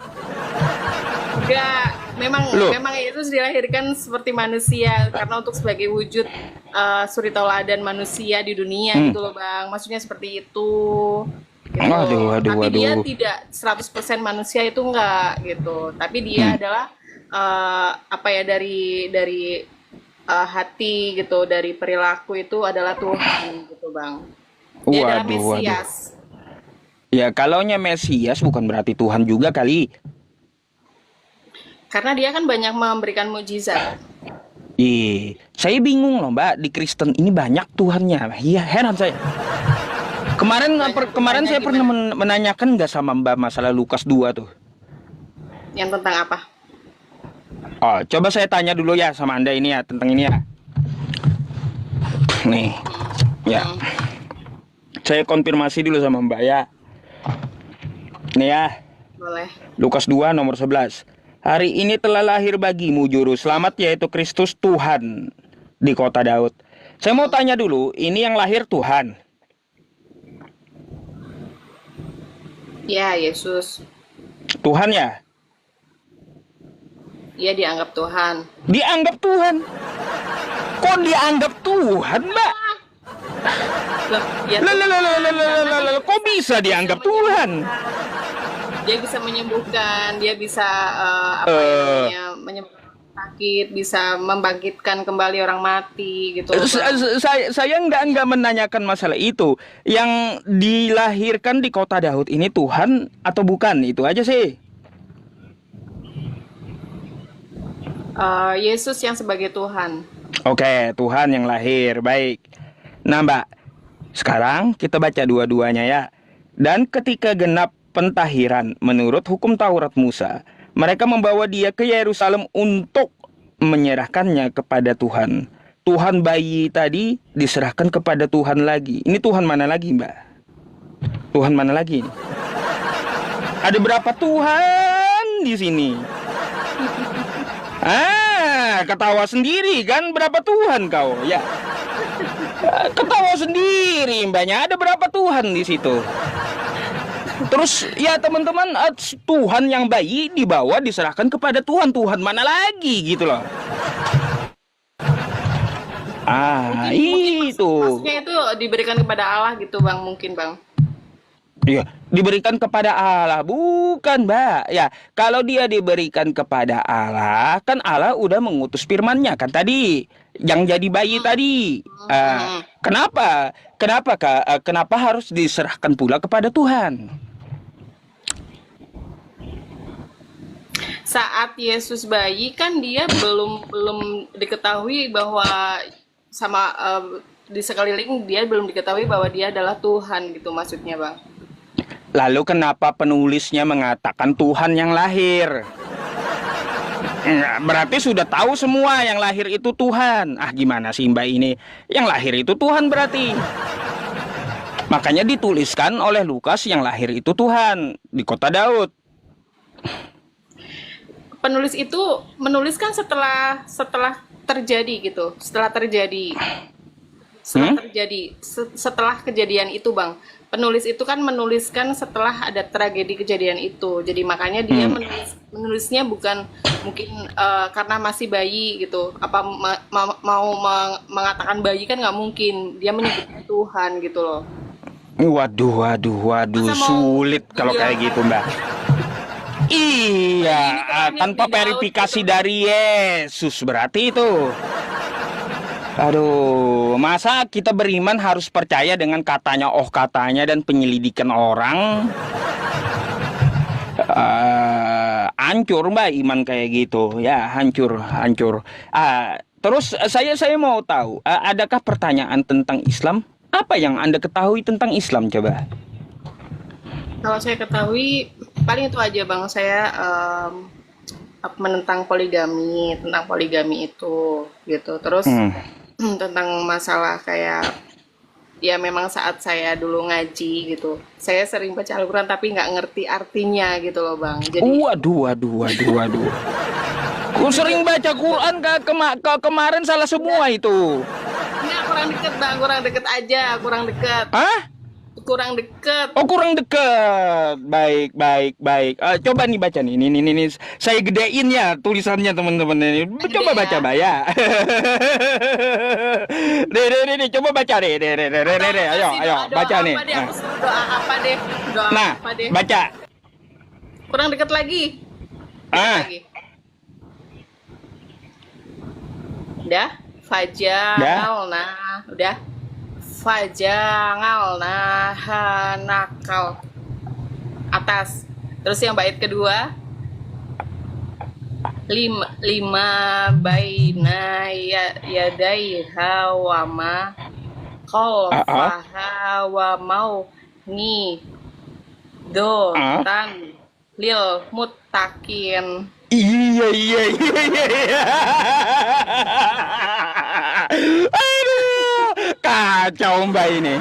Enggak, memang Loh, memang Yesus dilahirkan seperti manusia karena untuk sebagai wujud suri tauladan manusia di dunia hmm. gitu loh Bang. Maksudnya seperti itu. Gitu. Waduh, waduh, Tapi dia waduh. tidak 100% manusia itu enggak gitu. Tapi Hmm. dia adalah apa ya dari hati gitu, dari perilaku itu adalah Tuhan gitu Bang. Dia adalah Waduh, waduh. Mesias. Ya, kalaunya Mesias bukan berarti Tuhan juga kali. Karena dia kan banyak memberikan mukjizat. Saya bingung loh, Mbak. Di Kristen ini banyak Tuhannya. Iya, heran saya. Kemarin Banyak saya pernah gimana? menanyakan nggak sama Mbak masalah Lukas 2 tuh. Yang tentang apa? Oh, coba saya tanya dulu ya sama Anda ini ya tentang ini ya. Nih, ya. Hmm, Saya konfirmasi dulu sama Mbak ya. Nih ya, boleh. Lukas 2 nomor 11. Hari ini telah lahir bagimu juru selamat yaitu Kristus Tuhan di kota Daud. Saya mau tanya dulu, ini yang lahir Tuhan. Ya, Yesus. Tuhan ya? Ia dianggap Tuhan. Dianggap Tuhan. Kok dianggap Tuhan, Mbak? Loh, ya Lah, lah, lah, lah, lah, Tuhan, lah, karena lah, kan lah, kok bisa dia bisa dianggap Tuhan? menyembuhkan. Dia bisa menyembuhkan, dia bisa apa ya Eh, namanya menyembuhkan orang sakit, bisa membangkitkan kembali orang mati gitu loh, Bang. saya nggak menanyakan masalah itu. Yang dilahirkan di kota Daud ini Tuhan atau bukan? Itu aja sih. Yesus yang sebagai Tuhan. Oke, Tuhan yang lahir. Baik. Nah, Mbak, sekarang kita baca dua-duanya ya. Dan ketika genap pentahiran menurut hukum Taurat Musa, mereka membawa dia ke Yerusalem untuk menyerahkannya kepada Tuhan. Tuhan bayi tadi diserahkan kepada Tuhan lagi. Ini Tuhan mana lagi, Mbak? Tuhan mana lagi ini? Ada berapa Tuhan di sini? Ketawa sendiri kan? Berapa Tuhan kau? Ya, ketawa sendiri, Mbaknya. Ada berapa Tuhan di situ? Terus ya teman-teman, Tuhan yang bayi dibawa diserahkan kepada Tuhan. Tuhan mana lagi gitu loh. Mungkin Itu. maksudnya itu diberikan kepada Allah gitu, Bang, mungkin, Bang. Iya, diberikan kepada Allah, bukan, Mbak. Ya, kalau dia diberikan kepada Allah, kan Allah udah mengutus firman-Nya kan tadi, yang jadi bayi tadi. Hmm. Kenapa? Kenapa, Kak? Kenapa harus diserahkan pula kepada Tuhan? Saat Yesus bayi kan dia belum belum diketahui bahwa sama di sekeliling dia belum diketahui bahwa dia adalah Tuhan gitu maksudnya, Bang. Lalu kenapa penulisnya mengatakan Tuhan yang lahir? Berarti sudah tahu semua yang lahir itu Tuhan. Gimana sih Mbak ini? Yang lahir itu Tuhan berarti. Makanya dituliskan oleh Lukas yang lahir itu Tuhan di kota Daud. Penulis itu menuliskan setelah terjadi gitu, setelah terjadi. Hmm? Setelah kejadian itu, Bang. Penulis itu kan menuliskan setelah ada tragedi kejadian itu. Jadi makanya dia Hmm. menulisnya bukan mungkin karena masih bayi gitu. Apa mengatakan bayi kan nggak mungkin. Dia menyebut Tuhan gitu loh. Waduh, waduh, waduh, Masa mau sulit kalau dibilang kayak gitu, Mbak. Iya, ini terakhir tanpa di laut verifikasi gitu. dari Yesus berarti itu. Aduh, masa kita beriman harus percaya dengan katanya oh katanya dan penyelidikan orang? Hancur Mbak iman kayak gitu. Ya, hancur, hancur. Terus saya mau tahu, adakah pertanyaan tentang Islam? Apa yang Anda ketahui tentang Islam coba? Kalau saya ketahui paling itu aja bang. Saya menentang poligami, tentang poligami itu gitu. Terus Hmm. tentang masalah kayak ya memang saat saya dulu ngaji gitu, saya sering baca Al-Quran tapi nggak ngerti artinya gitu loh bang. Jadi Waduh, waduh, waduh, waduh. Ku jujur sering baca Quran kemarin salah semua itu. nggak, kurang deket bang, kurang deket aja, kurang deket, Hah? kurang deket. Oh kurang dekat. Baik, baik, baik. Coba nih baca nih. Ini. Saya gedein ya tulisannya teman-teman ini. Gede Coba baca, ya. Mbak ya. Nih. Coba baca deh. Atau Deh. Ayo, kasih ayo. doa-doa Baca nih. apa deh, aku suruh doa apa deh, doa Nah, apa deh. baca. Kurang deket lagi, deket Ah, lagi. Udah, dah. fajangalna, udah. Fajangalna hanakal atas. Terus yang bait kedua, lima baina yadaiha wa ma Ah, ah. khalfaha wa mau ni Ah. dotan lil muttaqin. Iya. Aduh, kacau Mbak ini.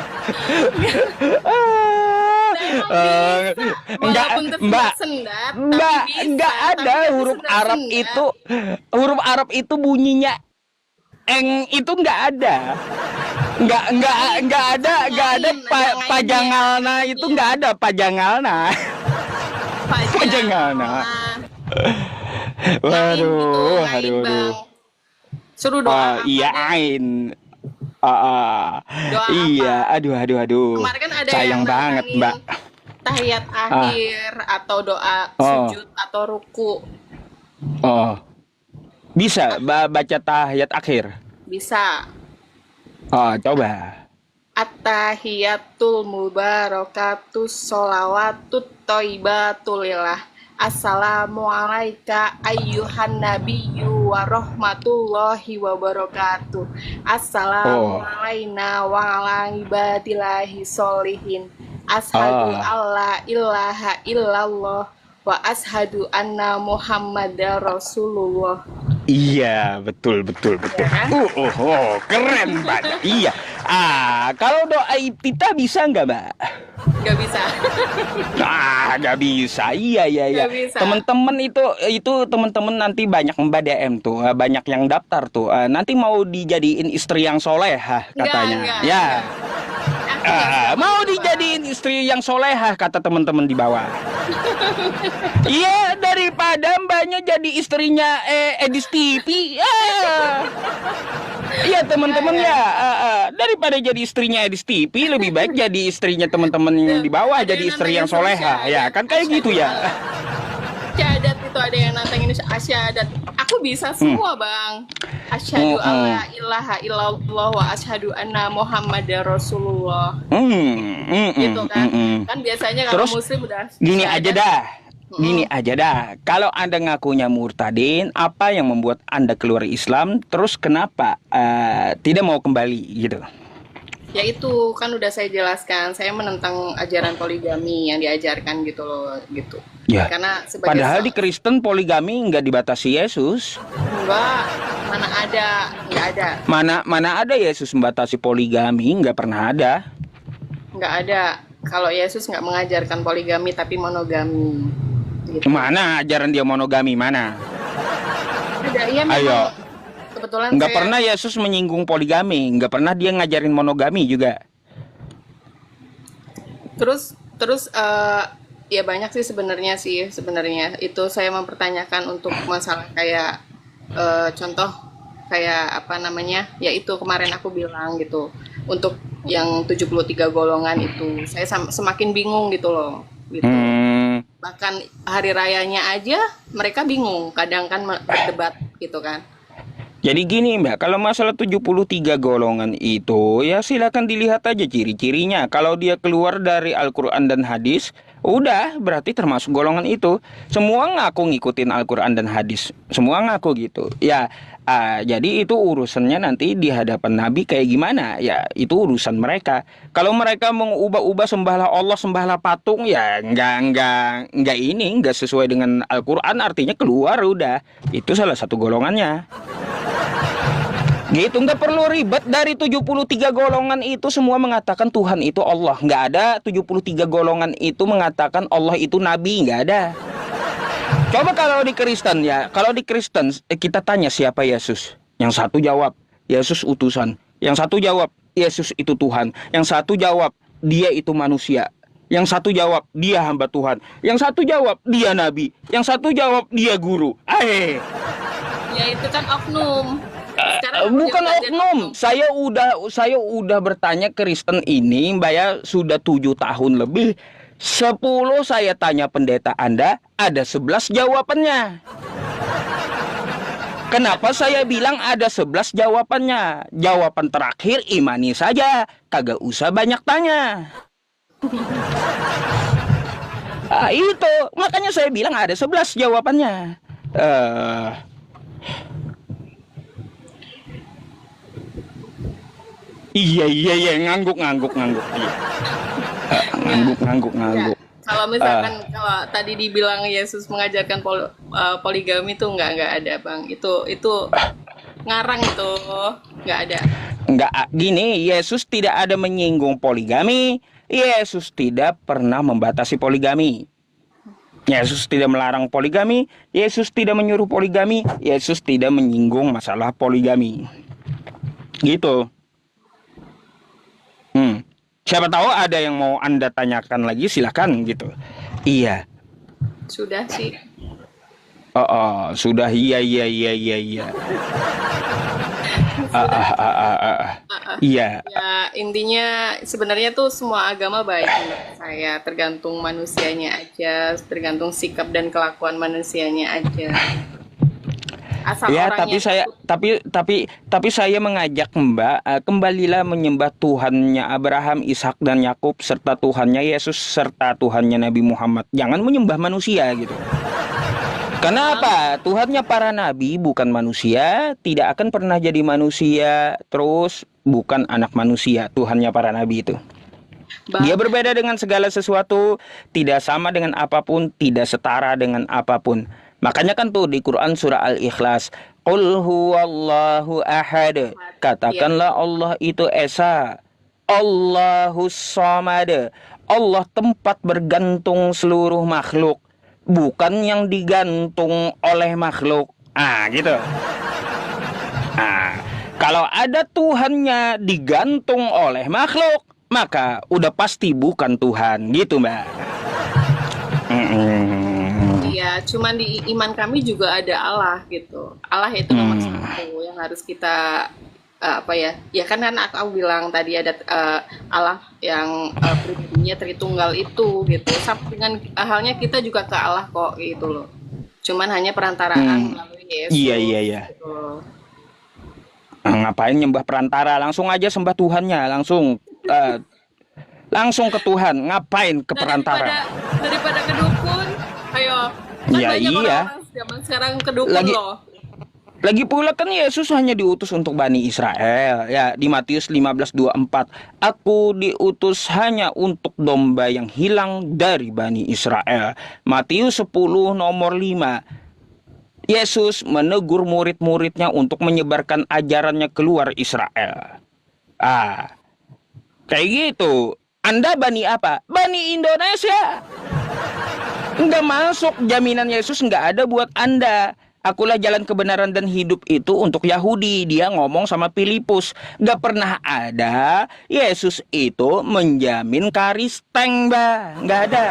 Saya emang bisa, Enggak, walaupun Mbak. tersendat sendat, tapi Mbak, bisa, enggak tapi ada nggak huruf Arab tersendat-sendat. itu. Huruf Arab itu bunyinya eng itu enggak ada. Enggak ada Nanyain pajangalna itu artinya. enggak ada pajangalna. Pajangalna. Fajangalna. Ngain gitu, Waduh, ngain aduh. bang. Suruh doa apa Iya deh? ain. Doa Iya, apa? aduh. Kemarin kan ada yang Sayang banget, nantangin Mbak. tahiyat Ah, akhir atau doa oh, sujud atau ruku. oh. Bisa baca tahiyat akhir. Bisa. Oh, coba. At-tahiyatul mubarakatus sholawatut tholibatulillah. Assalamu alaika ayyuhan nabiyyu wa rahmatullahi wa barakatuh. Assalamu Oh, alaina wa ala ibadillahi sholihin. Ashadu ah, alla ilaha illallah wa ashadu anna muhammadar rasulullah. iya, betul. Ya kan? Keren, Mbak. Iya. Kalau doa iftitah bisa nggak, Mbak? Gak bisa. Nggak bisa. Iya. Gak bisa. Teman-teman itu teman-teman nanti banyak Mbak DM tuh, banyak yang daftar tuh. Nanti mau dijadiin istri yang solehah katanya. Ya. Enggak. Aku nggak suka Mau begitu, Bang. dijadiin istri yang solehah kata teman-teman di bawah. Iya, daripada mbaknya jadi istrinya Edis TV. Iya Enggak, teman-teman enggak. ya, daripada jadi istrinya Edis TV lebih baik jadi istrinya teman-teman yang Tuh, di bawah, ada jadi yang istri nantangin yang suruh soleha ya syahadat, kan kayak gitu asyhadu ya. alla. Syahadat itu ada yang nantangin asyahadat. Aku bisa Hmm. semua, Bang. Hmm, Asyhadu hmm. alla ilaha illallah wa asyhadu anna muhammadar rasulullah. Hmm, Gitu kan. hmm. Kan biasanya kalau Terus muslim udah gini aja syahadat. dah. Mm-mm. Kalau Anda ngakunya murtadin, apa yang membuat Anda keluar Islam? Terus kenapa tidak mau kembali gitu? Ya itu kan udah saya jelaskan, saya menentang ajaran poligami yang diajarkan gitu loh, gitu. Ya. Karena sebagai Padahal di Kristen poligami nggak dibatasi Yesus. enggak, mana ada, nggak ada, Mana ada Yesus membatasi poligami? Nggak pernah ada. nggak ada. Kalau Yesus nggak mengajarkan poligami tapi monogami, gitu. Mana ajaran dia monogami mana? Ada, iya Ayo. memang. Kebetulan Nggak saya pernah Yesus menyinggung poligami. Nggak pernah dia ngajarin monogami juga. terus ya banyak sih sebenarnya itu saya mempertanyakan untuk masalah kayak contoh kayak apa namanya, ya itu kemarin aku bilang gitu, untuk yang 73 golongan itu. Saya semakin bingung gitu loh. Gitu. Hmm. Bahkan hari rayanya aja mereka bingung, kadang kan berdebat gitu kan. Jadi gini Mbak, kalau masalah 73 golongan itu, ya silakan dilihat aja ciri-cirinya. Kalau dia keluar dari Al-Quran dan hadis, udah berarti termasuk golongan itu. Semua ngaku ngikutin Al-Quran dan hadis. Semua ngaku gitu. Ya, jadi itu urusannya nanti di hadapan Nabi kayak gimana. Ya, itu urusan mereka. Kalau mereka mengubah-ubah sembahlah Allah, sembahlah patung, ya nggak sesuai dengan Al-Quran, artinya keluar udah. Itu salah satu golongannya. Gitu, nggak perlu ribet. Dari 73 golongan itu semua mengatakan Tuhan itu Allah. Nggak ada 73 golongan itu mengatakan Allah itu Nabi. Nggak ada. Coba kalau di Kristen ya, kalau di Kristen kita tanya siapa Yesus. Yang satu jawab Yesus utusan. Yang satu jawab Yesus itu Tuhan. Yang satu jawab dia itu manusia. Yang satu jawab dia hamba Tuhan. Yang satu jawab dia Nabi. Yang satu jawab dia guru. Ya itu kan oknum. Bukan oknum. Saya udah bertanya Kristen ini, Mbak ya, sudah 7 tahun lebih. 10 saya tanya pendeta Anda, ada 11 jawabannya. Kenapa saya bilang ada 11 jawabannya? Jawaban terakhir imani saja, kagak usah banyak tanya. Itu makanya saya bilang ada 11 jawabannya. Iya, ngangguk. Iya. Ngangguk. Ya, kalau misalkan kalau tadi dibilang Yesus mengajarkan poligami itu nggak ada bang. Itu ngarang itu nggak ada. Nggak, gini, Yesus tidak ada menyinggung poligami. Yesus tidak pernah membatasi poligami. Yesus tidak melarang poligami. Yesus tidak menyuruh poligami. Yesus tidak menyinggung masalah poligami. Gitu. Siapa tahu ada yang mau Anda tanyakan lagi, silakan gitu. Iya. Sudah sih. Sudah. Iya. Iya. Ya intinya sebenarnya tuh semua agama baik menurut saya, tergantung manusianya aja, tergantung sikap dan kelakuan manusianya aja. Asal Ya, orangnya tapi saya mengajak Mbak, kembalilah menyembah Tuhannya Abraham, Ishak dan Yakub serta Tuhannya Yesus serta Tuhannya Nabi Muhammad. Jangan menyembah manusia gitu. Kenapa? Tuhannya para nabi bukan manusia, tidak akan pernah jadi manusia, terus bukan anak manusia. Tuhannya para nabi itu. Dia berbeda dengan segala sesuatu, tidak sama dengan apapun, tidak setara dengan apapun. Makanya kan tuh di Quran surah Al-Ikhlas, Qul huwallahu ahad. Katakanlah Allah itu esa. Allahus samad. Allah tempat bergantung seluruh makhluk, bukan yang digantung oleh makhluk. Gitu. Kalau ada Tuhannya digantung oleh makhluk, maka udah pasti bukan Tuhan, gitu Mbak. Iya, cuman di iman kami juga ada Allah gitu. Allah itu nomor satu yang harus kita ya kan aku bilang tadi ada Allah yang pribadinya Tritunggal itu gitu. Sama dengan halnya kita juga ke Allah kok gitu loh. Cuman hanya perantaraan melalui Yesus. Iya. Gitu. Ngapain nyembah perantara? Langsung aja sembah Tuhannya, langsung ke Tuhan. Ngapain ke perantara? Daripada ke dukun. Ayo. Kan Ya banyak iya. orang zaman sekarang ke dukun loh. Lagi pula kan Yesus hanya diutus untuk Bani Israel. Ya, di Matius 15:24, Aku diutus hanya untuk domba yang hilang dari Bani Israel. Matius 10 nomor 5, Yesus menegur murid-muridnya untuk menyebarkan ajarannya keluar Israel. Kayak gitu. Anda Bani apa? Bani Indonesia. Nggak masuk, jaminan Yesus nggak ada buat Anda. Akulah jalan kebenaran dan hidup itu untuk Yahudi. Dia ngomong sama Filipus. Nggak pernah ada Yesus itu menjamin karisteng, Mbak. Nggak ada.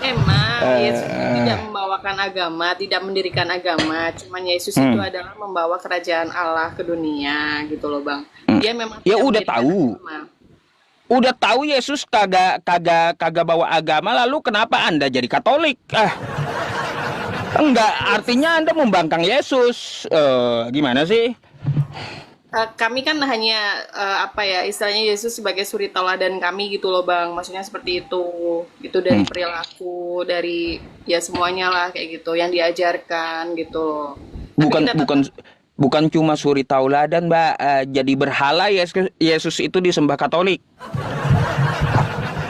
Emang Yesus tidak membawa membawakan agama, tidak mendirikan agama. Cuman Yesus itu adalah membawa kerajaan Allah ke dunia gitu loh Bang. Dia memang Ya tidak udah mendirikan tahu. agama. Udah tahu Yesus kagak bawa agama, lalu kenapa Anda jadi Katolik? Enggak, artinya Anda membangkang Yesus. Gimana sih? Kami kan hanya apa ya istilahnya Yesus sebagai suri tauladan kami gitu loh Bang. Maksudnya seperti itu dari perilaku, dari ya semuanya lah kayak gitu yang diajarkan gitu loh. Tapi Bukan kita tetap bukan bukan cuma suri tauladan, Mbak. Jadi berhala Yesus itu disembah Katolik.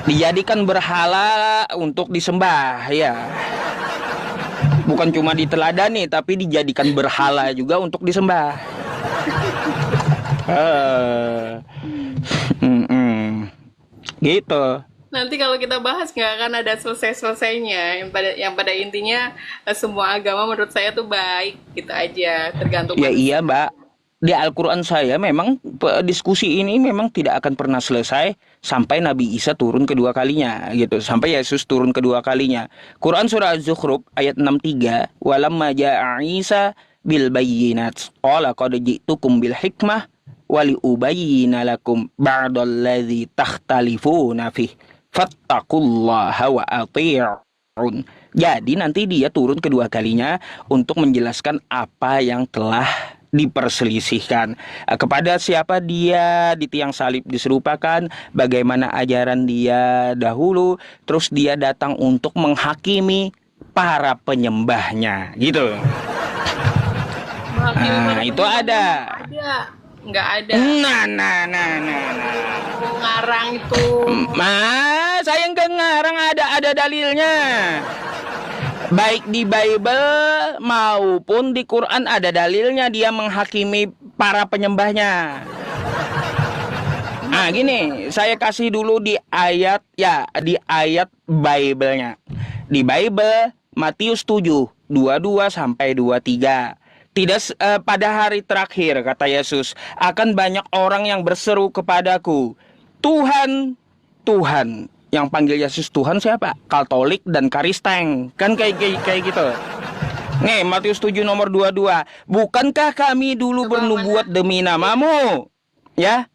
Dijadikan berhala untuk disembah, ya. Bukan cuma diteladani, tapi dijadikan berhala juga untuk disembah. Eh, gitu. nanti kalau kita bahas nggak akan ada selesai-selesainya. Yang pada intinya semua agama menurut saya tuh baik gitu aja, tergantung Ya manusia. iya, Mbak. Di Al-Quran saya memang diskusi ini memang tidak akan pernah selesai sampai Nabi Isa turun kedua kalinya gitu, sampai Yesus turun kedua kalinya. Quran surah Az-Zukhruf ayat 63, walamma ja'a Isa bil bayyinat qala qad ji'tukum bil hikmah wali ubayyina lakum ba'dalladzi takhtalifuna fih fattaqullaha wa ati'un. Jadi nanti dia turun kedua kalinya untuk menjelaskan apa yang telah diperselisihkan. Kepada siapa dia di tiang salib diserupakan, bagaimana ajaran dia dahulu, terus dia datang untuk menghakimi para penyembahnya gitu. Menghakimi para Itu penyembahnya ada. nggak ada. Nah. Mau ngarang itu. Mas, saya nggak ngarang, ada dalilnya. Baik di Bible maupun di Quran ada dalilnya dia menghakimi para penyembahnya. Gini, saya kasih dulu di ayat Bible-nya. Di Bible Matius 7, 22 sampai 23. Pada hari terakhir kata Yesus, akan banyak orang yang berseru kepadaku, Tuhan, Tuhan. Yang panggil Yesus Tuhan siapa? Katolik dan Kristen. Kan kayak gitu. Nih, Matius 7 nomor 22. Bukankah kami dulu Coba bernubuat mana? demi namamu? Ya.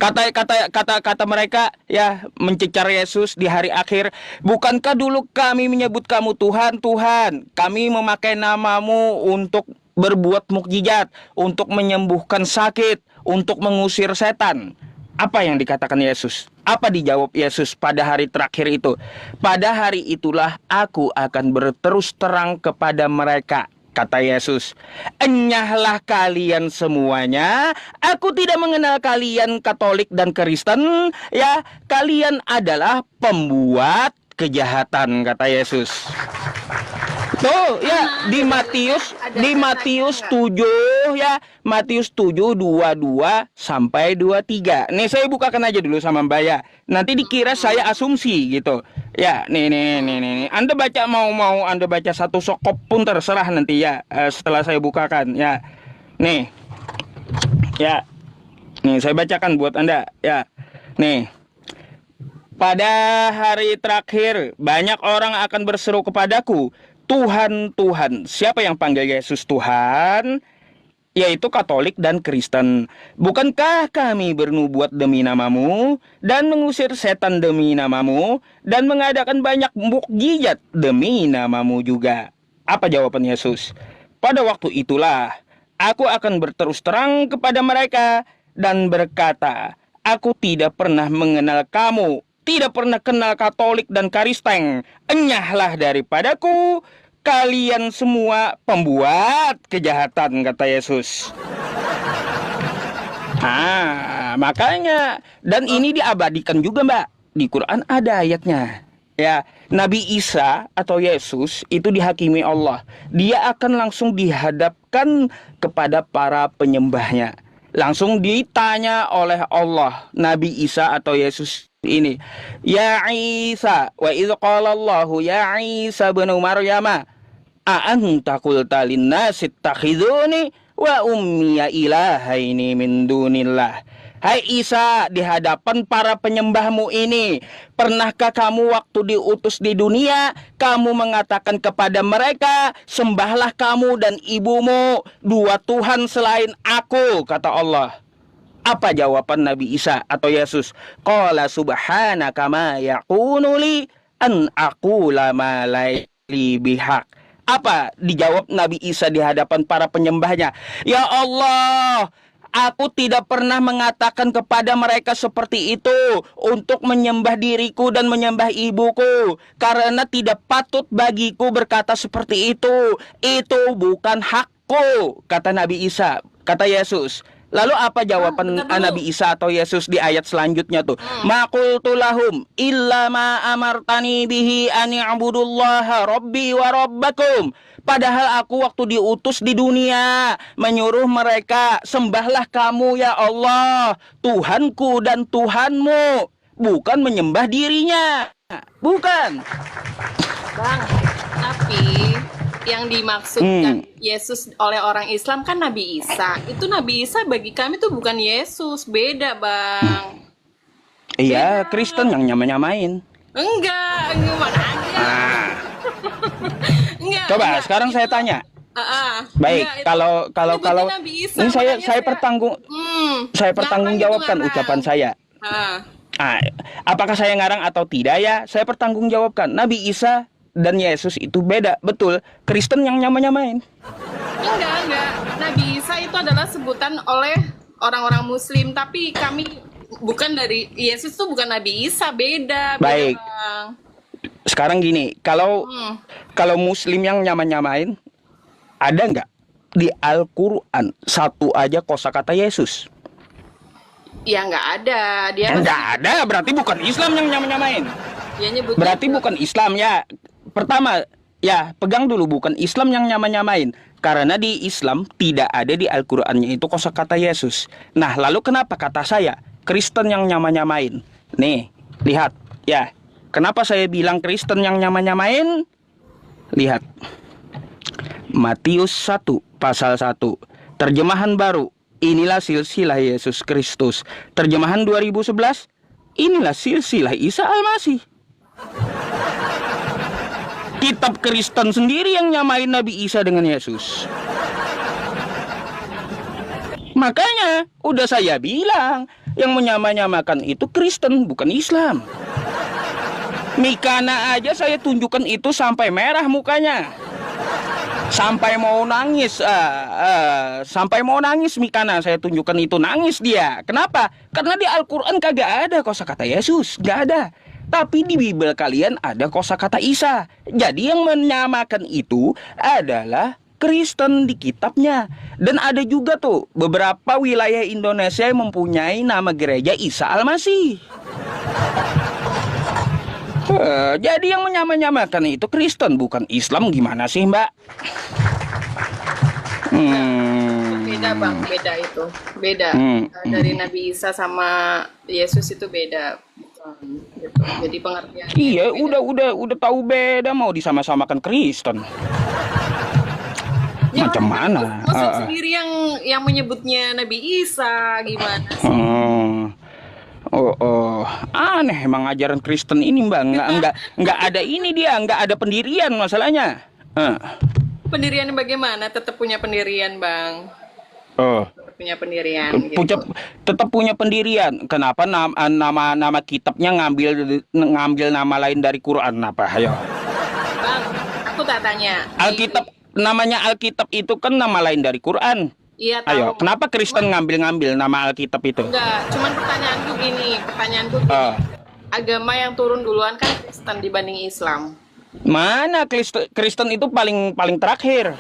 Kata mereka ya mencecar Yesus di hari akhir. Bukankah dulu kami menyebut kamu Tuhan, Tuhan? Kami memakai namamu untuk berbuat mukjizat, untuk menyembuhkan sakit, untuk mengusir setan. Apa yang dikatakan Yesus? Apa dijawab Yesus pada hari terakhir itu? Pada hari itulah aku akan berterus terang kepada mereka. Kata Yesus, enyahlah kalian semuanya. Aku tidak mengenal kalian Katolik dan Kristen. Ya, kalian adalah pembuat kejahatan, kata Yesus. Tuh ya di Matius 7 ya, Matius 7 22 sampai 23. Nih saya bukakan aja dulu sama Mbak ya. Nanti dikira saya asumsi gitu. Ya, nih. Anda baca mau Anda baca satu sokop pun terserah nanti ya, setelah saya bukakan ya. Nih. Ya. Nih saya bacakan buat Anda ya. Nih. Pada hari terakhir banyak orang akan berseru kepadaku, Tuhan, Tuhan. Siapa yang panggil Yesus Tuhan? Yaitu Katolik dan Kristen. Bukankah kami bernubuat demi namamu dan mengusir setan demi namamu dan mengadakan banyak mukjizat demi namamu juga? Apa jawaban Yesus? Pada waktu itulah aku akan berterus terang kepada mereka dan berkata, aku tidak pernah mengenal kamu. Tidak pernah kenal Katolik dan Kristen. Enyahlah daripadaku, kalian semua pembuat kejahatan, kata Yesus. Makanya. Dan ini diabadikan juga, Mbak. Di Quran ada ayatnya. Ya, Nabi Isa atau Yesus itu dihakimi Allah. Dia akan langsung dihadapkan kepada para penyembahnya. Langsung ditanya oleh Allah, Nabi Isa atau Yesus ini, ya Isa, wa idh qala Allahu ya Isa bin Maryam, a anta qulta lin-nasi ittakhiduni wa ummiya ilahaini min dunillah. Hai Isa, di hadapan para penyembahmu ini, pernahkah kamu waktu diutus di dunia, kamu mengatakan kepada mereka, sembahlah kamu dan ibumu, dua Tuhan selain aku, kata Allah. Apa jawaban Nabi Isa atau Yesus? Qala subhanaka ma yakunu li an aqula ma laili bihaq. Apa dijawab Nabi Isa di hadapan para penyembahnya? Ya Allah, aku tidak pernah mengatakan kepada mereka seperti itu untuk menyembah diriku dan menyembah ibuku, karena tidak patut bagiku berkata seperti itu. Itu bukan hakku, kata Nabi Isa, kata Yesus. Lalu apa jawaban Nabi Isa atau Yesus di ayat selanjutnya tuh? Ma qultu lahum illa ma amartani bihi an i'budullaha rabbi wa rabbakum. Padahal aku waktu diutus di dunia menyuruh mereka, sembahlah kamu ya Allah, Tuhanku dan Tuhanmu, bukan menyembah dirinya. Bukan. Bang, tapi yang dimaksudkan Yesus oleh orang Islam kan Nabi Isa. Itu Nabi Isa bagi kami tuh bukan Yesus, beda Bang. Iya, Kristen yang nyamain. Enggak, gimana aja. Enggak. Coba enggak. sekarang saya tanya. Baik, Enggak, kalau Nabi Isa, ini saya makanya pertanggungjawabkan ucapan saya. Apakah saya ngarang atau tidak ya? Saya pertanggungjawabkan. Nabi Isa dan Yesus itu beda, betul. Kristen yang nyamain. Enggak. Nabi Isa itu adalah sebutan oleh orang-orang Muslim, tapi kami bukan dari Yesus tuh bukan Nabi Isa, beda. Baik. Bang. Sekarang gini, kalau Muslim yang nyamain, ada nggak di Al-Quran satu aja kosakata Yesus? Ya nggak ada. Dia nggak ada, berarti bukan Islam yang nyamain. Dia nyebutnya Berarti bukan Islam ya. Pertama, ya pegang dulu, bukan Islam yang nyamain. Karena di Islam tidak ada di Al-Qur'annya itu kosakata Yesus. Nah, lalu kenapa kata saya Kristen yang nyamain? Nih, lihat ya. Kenapa saya bilang Kristen yang nyamain? Lihat. Matius 1 pasal 1. Terjemahan baru. Inilah silsilah Yesus Kristus. Terjemahan 2011. Inilah silsilah Isa Al-Masih. Kitab Kristen sendiri yang nyamain Nabi Isa dengan Yesus. Makanya udah saya bilang, yang menyamakan itu Kristen bukan Islam. Mikana aja saya tunjukkan itu sampai merah mukanya, sampai mau nangis, Mikana saya tunjukkan itu, nangis dia. Kenapa? Karena di Al-Quran kagak ada kosakata Yesus, gak ada. Tapi di Bible kalian ada kosakata Isa. Jadi yang menyamakan itu adalah Kristen di kitabnya. Dan ada juga tuh beberapa wilayah Indonesia yang mempunyai nama gereja Isa Al-Masih. Jadi yang menyamakan itu Kristen bukan Islam, gimana sih Mbak? Beda Bang, beda itu. Beda. Dari Nabi Isa sama Yesus itu beda. Gitu. Jadi pengertian. Iya, udah tahu beda, mau disama-samakan Kristen. Ya, macam mana? Muslim sendiri yang menyebutnya Nabi Isa, gimana sih? Aneh emang ajaran Kristen ini Mbak. Nggak ada ini dia, nggak ada pendirian masalahnya. Pendirian bagaimana? Tetap punya pendirian Bang. Punya pendirian tetap punya pendirian. Kenapa nama kitabnya ngambil nama lain dari Quran? Apa? Ayo. Bang, aku tak tanya. Namanya Alkitab itu kan nama lain dari Quran. Iya tahu. Ayo, kenapa Kristen ngambil nama Alkitab itu? Enggak, cuman pertanyaanku gini. Agama yang turun duluan kan Kristen dibanding Islam. Mana Kristen itu paling terakhir?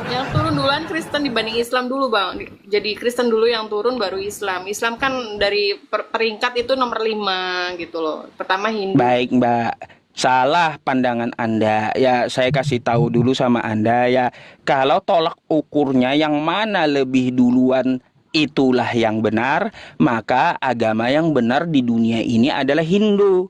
Yang turun duluan Kristen dibanding Islam dulu Bang. Jadi Kristen dulu yang turun baru Islam. Islam kan dari peringkat itu nomor 5 gitu loh. Pertama Hindu. Baik Mbak, salah pandangan Anda. Ya saya kasih tahu dulu sama Anda ya. Kalau tolak ukurnya yang mana lebih duluan itulah yang benar, maka agama yang benar di dunia ini adalah Hindu.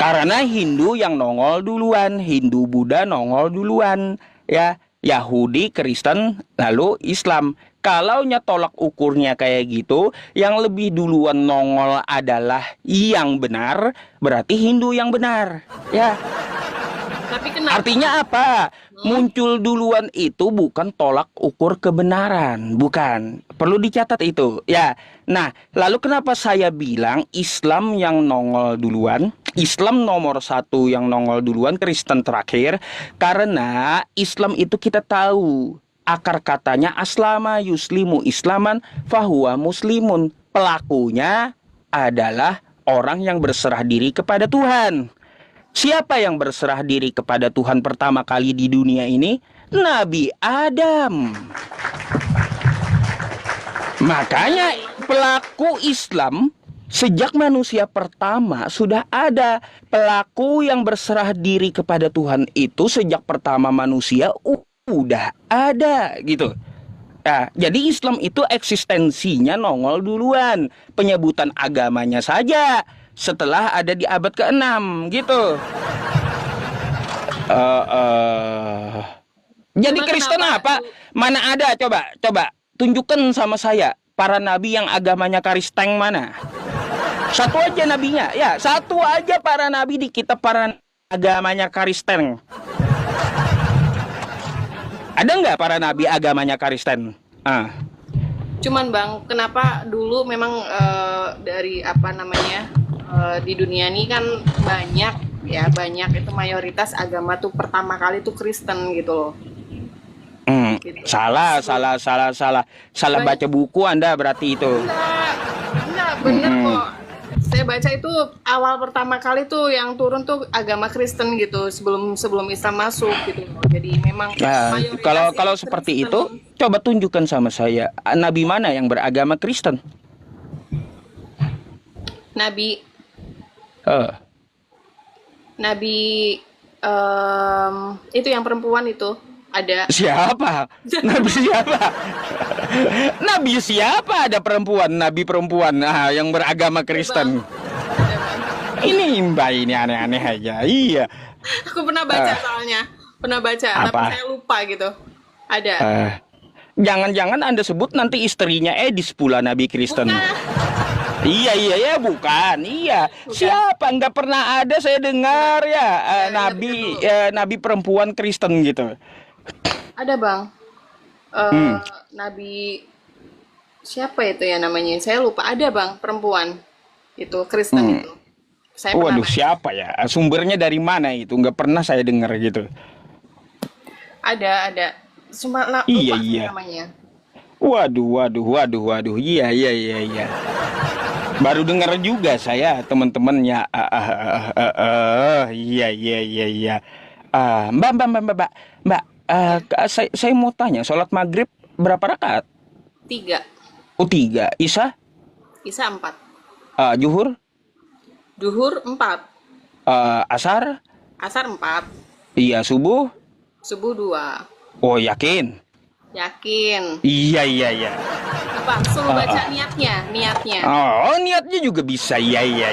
Karena Hindu yang nongol duluan, Hindu Buddha nongol duluan, ya. Yahudi, Kristen, lalu Islam. Kalaunya tolak ukurnya kayak gitu, yang lebih duluan nongol adalah yang benar, berarti Hindu yang benar. Ya, Tapi kenapa? artinya apa? Muncul duluan itu bukan tolak ukur kebenaran, bukan. Perlu dicatat itu. Ya. Nah, lalu kenapa saya bilang Islam yang nongol duluan? Islam nomor satu yang nongol duluan, Kristen terakhir. Karena Islam itu kita tahu akar katanya aslama yuslimu islaman fahuwa muslimun. Pelakunya adalah orang yang berserah diri kepada Tuhan. Siapa yang berserah diri kepada Tuhan pertama kali di dunia ini? Nabi Adam. Makanya pelaku Islam sejak manusia pertama sudah ada. Pelaku yang berserah diri kepada Tuhan itu sejak pertama manusia udah ada gitu. Nah, jadi Islam itu eksistensinya nongol duluan. Penyebutan agamanya saja setelah ada di abad ke-6 gitu. Jadi Cuma Kristen kenapa apa? Mana ada? Coba tunjukkan sama saya para nabi yang agamanya Kristen mana? Satu aja nabinya, ya satu aja para nabi di kitab para agamanya Kristen. Ada nggak para nabi agamanya Kristen? Cuman Bang, kenapa dulu memang dari apa namanya di dunia ini kan banyak itu mayoritas agama tuh pertama kali tuh Kristen gitu loh. Gitu. Salah Banyak. baca buku Anda berarti itu. Enggak bener kok. Saya baca itu awal pertama kali tuh yang turun tuh agama Kristen gitu sebelum Islam masuk gitu loh. Jadi memang Nah, mayoritas kalau yang seperti Kristen. itu, coba tunjukkan sama saya nabi mana yang beragama Kristen? Nabi Eh, Nabi itu yang perempuan itu ada. siapa? Nabi siapa? Nabi siapa? Ada perempuan, nabi perempuan yang beragama Kristen. Ini Mbak ini aneh-aneh aja. Iya. Aku pernah baca soalnya, pernah baca, tapi Apa? saya lupa gitu. Ada. Jangan-jangan Anda sebut nanti istrinya Edis pula nabi Kristen. Iya, bukan. Iya. Siapa? Nggak pernah ada saya dengar ya nabi perempuan Kristen gitu. Ada Bang. Nabi siapa itu ya namanya? Saya lupa. Ada Bang, perempuan itu Kristen itu. Saya pernah Waduh, baca. siapa ya? Sumbernya dari mana itu? Nggak pernah saya dengar gitu. Ada. Cuma lupa Iya, saya iya. namanya. Waduh. Iya. Baru dengar juga saya teman-temannya. Iya. Mbak, saya mau tanya, sholat maghrib berapa rakaat? 3. Oh, 3. Isya? Isya 4. Zuhur? Duhur 4. Asar? Asar 4. Iya, subuh? Subuh 2. Oh, yakin? Yakin. Iya. Apa? Suruh baca niatnya. Oh, niatnya juga bisa. Iya.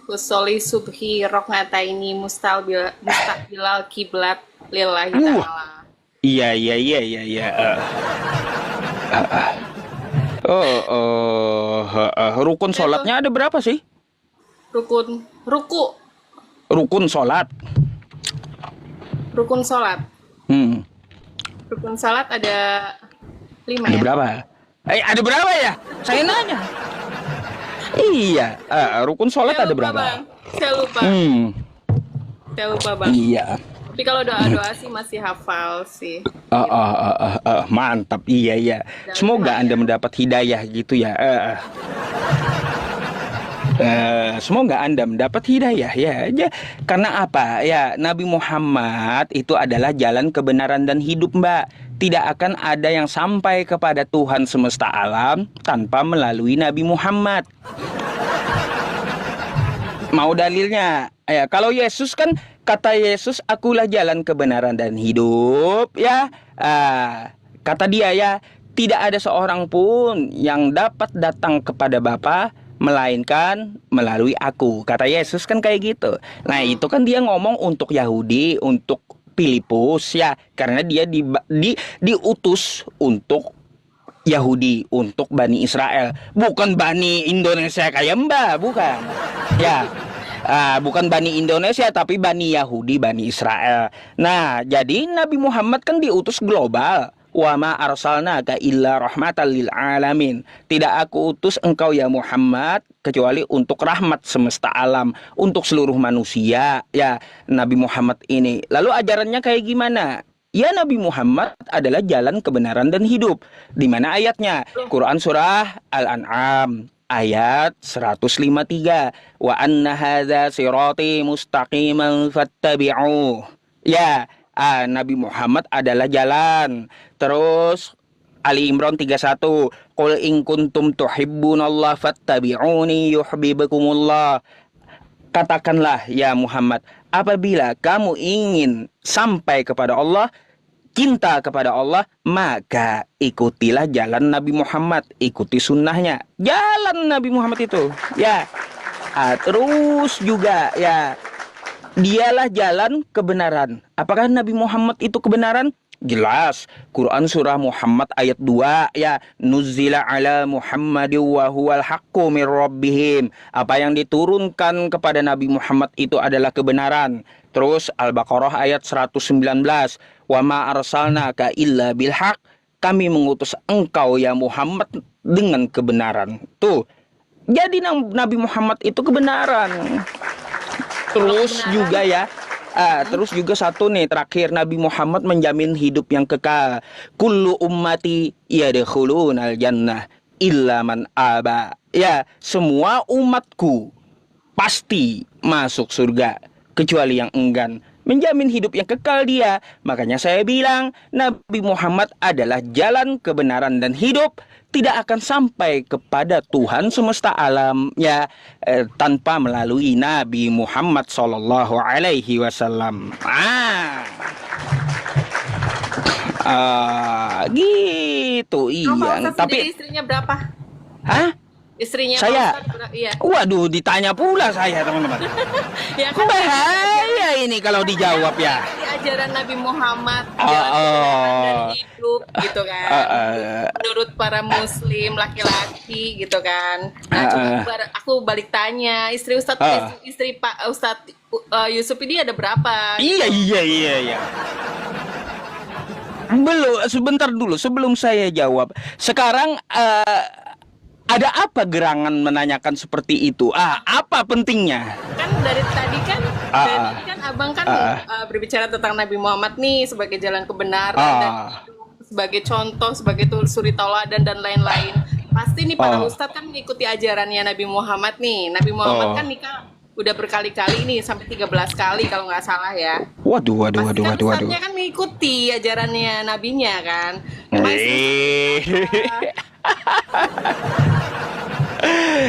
Usoli subhi rokataini mustaqbilal kiblat lillahi ta'ala. Iya. Rukun sholatnya ada berapa sih? Ruku. Rukun sholat. Rukun sholat. Rukun sholat ada 5 Ada ya? berapa? Ada berapa ya? Saya nanya. Iya. Rukun sholat Saya ada lupa, berapa? Bang. Saya lupa Bang. Iya. Tapi kalau doa-doa sih masih hafal sih. Mantap. Iya. Semoga Anda mendapat hidayah gitu ya. Semoga Anda mendapat hidayah ya. Karena apa? Ya, Nabi Muhammad itu adalah jalan kebenaran dan hidup, Mbak. Tidak akan ada yang sampai kepada Tuhan semesta alam tanpa melalui Nabi Muhammad. Mau dalilnya? Ya, kalau Yesus kan kata Yesus, akulah jalan kebenaran dan hidup, ya. Kata dia ya, tidak ada seorang pun yang dapat datang kepada Bapa melainkan melalui aku. Kata Yesus kan kayak gitu. Nah, itu kan dia ngomong untuk Yahudi, untuk Filipus ya, karena dia diutus untuk Yahudi, untuk Bani Israel, bukan Bani Indonesia kayak Mbak, bukan. Ya, bukan Bani Indonesia tapi Bani Yahudi, Bani Israel. Nah, jadi Nabi Muhammad kan diutus global. Wa ma arsalnaka illa rahmatan lil alamin. Tidak aku utus engkau ya Muhammad kecuali untuk rahmat semesta alam, untuk seluruh manusia. Ya, Nabi Muhammad ini. Lalu ajarannya kayak gimana? Ya, Nabi Muhammad adalah jalan kebenaran dan hidup. Di mana ayatnya? Quran surah Al-An'am ayat 153. Wa anna hadza sirati mustaqiman fattabi'uh. Ya, Nabi Muhammad adalah jalan. Terus Ali Imran 31. Qul in kuntum tuhibbunallah fattabi'uni yuhibbukumullah. Katakanlah ya Muhammad, apabila kamu ingin sampai kepada Allah, cinta kepada Allah, maka ikutilah jalan Nabi Muhammad, ikuti sunnahnya. Jalan Nabi Muhammad itu, ya. Terus juga, ya, dialah jalan kebenaran. Apakah Nabi Muhammad itu kebenaran? Jelas. Quran surah Muhammad ayat 2, ya, nuzila ala Muhammadin wa huwal haqqu mir rabbihim. Apa yang diturunkan kepada Nabi Muhammad itu adalah kebenaran. Terus Al-Baqarah ayat 119, wa ma arsalnaka illa bil haqq. Kami mengutus engkau ya Muhammad dengan kebenaran. Tuh. Jadi Nabi Muhammad itu kebenaran. Terus juga ya, terus juga satu nih terakhir, Nabi Muhammad menjamin hidup yang kekal. Kullu ummati yadkhulunal jannah illa man aba. Ya, semua umatku pasti masuk surga kecuali yang enggan. Menjamin hidup yang kekal dia. Makanya saya bilang Nabi Muhammad adalah jalan kebenaran dan hidup. Tidak akan sampai kepada Tuhan semesta alam ya tanpa melalui Nabi Muhammad Sallallahu Alaihi Wasallam. Gitu iya. Tapi istrinya berapa? Hah? Istrinya saya, iya. Waduh, ditanya pula saya teman-teman. Ya kan bahaya ini kalau dijawab ya. Ajaran Nabi Muhammad, dan hidup gitu kan. Menurut para Muslim laki-laki gitu kan. Nah, coba aku balik tanya, istri Ustadz, istri Pak Ustadz Yusuf ini ada berapa? Iya. Belum, sebentar dulu sebelum saya jawab. Sekarang ada apa gerangan menanyakan seperti itu? Apa pentingnya? Kan dari tadi kan abang kan berbicara tentang Nabi Muhammad nih sebagai jalan kebenaran dan sebagai contoh, sebagai suri tauladan dan lain-lain. Pasti nih para ustadz kan mengikuti ajarannya Nabi Muhammad nih. Nabi Muhammad kan nikah udah berkali-kali nih, sampai 13 kali kalau nggak salah ya. Waduh. Ustadznya kan mengikuti ajarannya nabinya kan.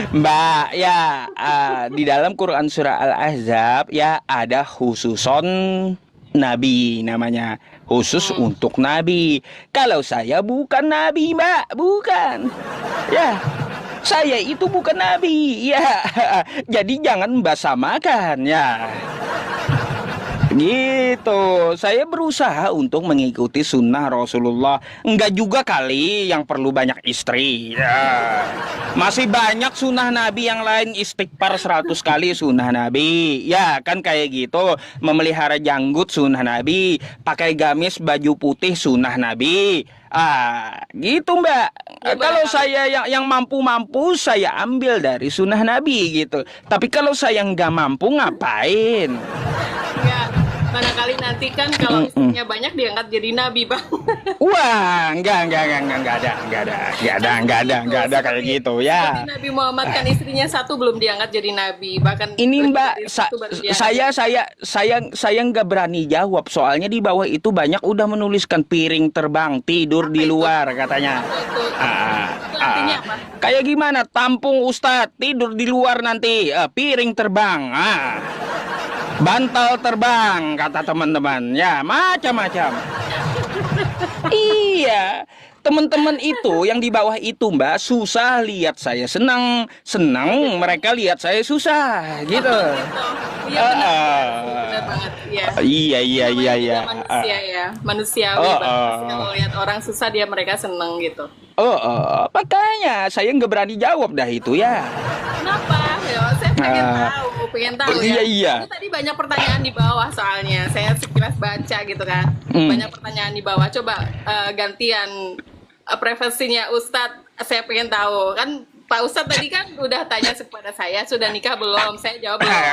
Mbak ya, di dalam Quran surah Al-Ahzab ya ada khususon Nabi namanya, khusus untuk Nabi. Kalau saya bukan Nabi Mbak, bukan. Ya, saya itu bukan Nabi ya. Jadi jangan Mbak samakan ya. Gitu, saya berusaha untuk mengikuti sunnah Rasulullah. Enggak juga kali yang perlu banyak istri ya. Masih banyak sunnah Nabi yang lain, istighfar 100 kali sunnah Nabi. Ya kan kayak gitu, memelihara janggut sunnah Nabi, pakai gamis baju putih sunnah Nabi. Gitu Mbak. Kalau saya yang mampu-mampu saya ambil dari sunnah Nabi gitu. Tapi kalau saya nggak mampu ngapain? Mana kali nanti kan kalau istrinya banyak diangkat jadi nabi bang. Wah, enggak ada kayak gitu ya. Seperti Nabi Muhammad kan istrinya satu belum diangkat jadi nabi, bahkan ini Mbak, saya nggak berani jawab soalnya di bawah itu banyak udah menuliskan piring terbang tidur di luar katanya. Artinya apa? Kayak gimana? Tampung Ustadz tidur di luar nanti, piring terbang. Bantal terbang kata teman-teman ya, macam-macam. Iya, teman-teman itu yang di bawah itu Mbak susah lihat saya senang, senang mereka lihat saya susah gitu. Gitu. Iya benar banget. Iya. Iya iya iya Namanya iya. juga manusia ya, manusiawi Oh, banget. Pasti kalau lihat orang susah mereka seneng gitu. makanya saya nggak berani jawab dah itu ya. Kenapa? Ya, saya pengen tahu Iya ya. iya. Itu tadi banyak pertanyaan di bawah soalnya. Saya sekilas baca gitu kan. Hmm. Banyak pertanyaan di bawah. Coba gantian privasinya Ustadz. Saya pengen tahu. Kan Pak Ustadz tadi kan udah tanya kepada saya, sudah nikah belum? Saya jawab belum.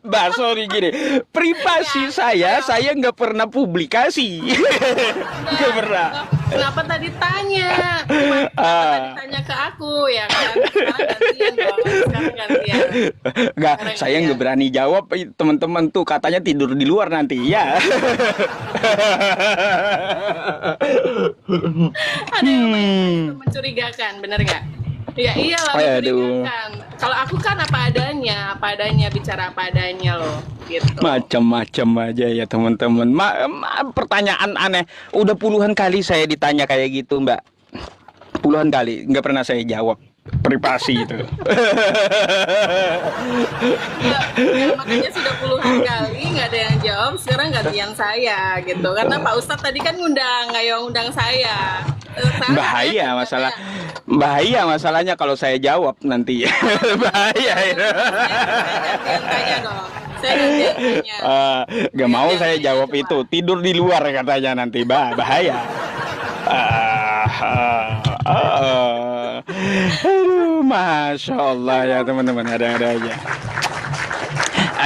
Mbak, sorry gini, privasi saya nggak pernah publikasi, nggak pernah. Kenapa tadi tanya? Kenapa tadi tanya ke aku ya kan? Sekarang gantian dong. Sekarang gantian. Nggak, saya nggak berani jawab. Teman-teman tuh katanya tidur di luar nanti ya. Ada yang itu mencurigakan, bener nggak? Ya iyalah mencurigakan. Kalau aku kan apa adanya bicara apa adanya loh, gitu. Macam-macam aja ya teman-teman. Pertanyaan aneh. Udah puluhan kali saya ditanya kayak gitu Mbak. Puluhan kali, nggak pernah saya jawab. Privasi itu. Ya, makanya sudah puluhan kali nggak ada yang jawab. Sekarang gantian saya gitu. Karena Pak Ustadz tadi kan ngundang, nggak yang ngundang saya. Bahaya masalahnya kalau saya jawab nanti. Bahaya itu. Gantian tanya dong. Saya gantian tanya. Gak mau saya jawab itu. Tidur di luar katanya nanti. Bahaya. Aduh, Masya Allah ya teman-teman, ada aja.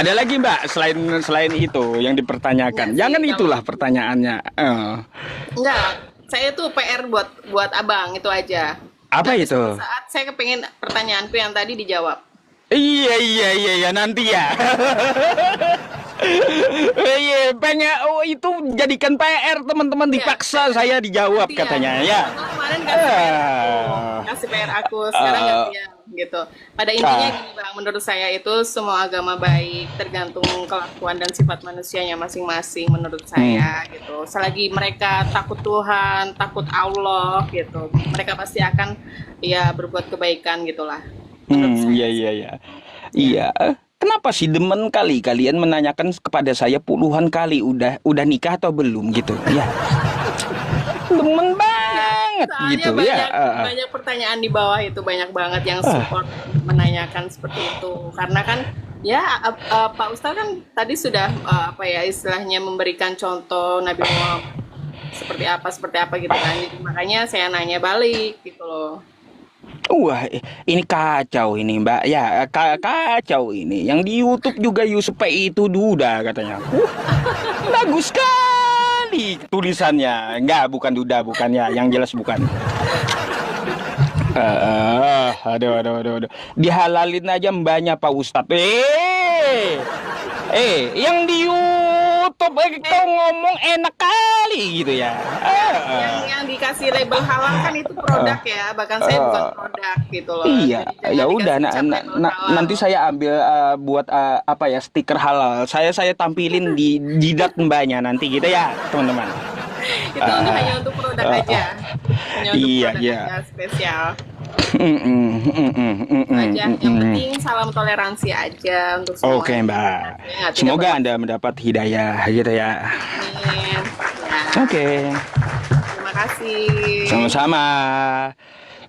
Ada lagi Mbak selain itu yang dipertanyakan. Jangan itulah pertanyaannya. Enggak, saya tuh PR buat abang itu aja. Apa Nanti itu? suatu saat saya kepengen pertanyaanku yang tadi dijawab. Iya nanti ya. Iya, pengen itu jadikan PR teman-teman, dipaksa saya dijawab Gantian. katanya ya. Kemarin kasih PR aku, sekarang gantian gitu. Pada intinya gini Bang, menurut saya itu semua agama baik, tergantung kelakuan dan sifat manusianya masing-masing menurut saya gitu. Selagi mereka takut Tuhan, takut Allah gitu, mereka pasti akan ya berbuat kebaikan gitulah. Iya. Kenapa sih demen kali kalian menanyakan kepada saya puluhan kali udah nikah atau belum gitu? Ya. Demen banget Soalnya gitu banyak, ya. banyak pertanyaan di bawah itu, banyak banget yang support menanyakan seperti itu. Karena kan ya Pak Ustadz kan tadi sudah istilahnya memberikan contoh Nabi Muhammad seperti apa gitu kan. Jadi makanya saya nanya balik gitu loh. Wah, ini kacau ini Mbak. Ya, kacau ini. Yang di YouTube juga Yusuf itu duda katanya. Bagus sekali tulisannya. Enggak, bukan duda, bukan ya. Yang jelas bukan. Aduh. Dihalalin aja mbaknya Pak Ustadz. Yang di YouTube kau ngomong enak kali gitu ya. Yang dikasih label halal kan itu produk ya, bahkan saya bukan produk gitu loh. Iya, Jadi ya jangan udah. dikasih cap label halal. Nanti saya ambil buat stiker halal. Saya tampilin di jidat mbaknya nanti gitu ya, teman-teman. Itu hanya untuk produk aja. Hanya untuk Iya, produk iya. aja spesial. Aja. Yang penting salam toleransi aja untuk semua. Oke, Mbak. Ya, tidak Semoga Anda mendapat hidayah gitu ya. Amin. Ya, Oke. terima kasih. Sama-sama.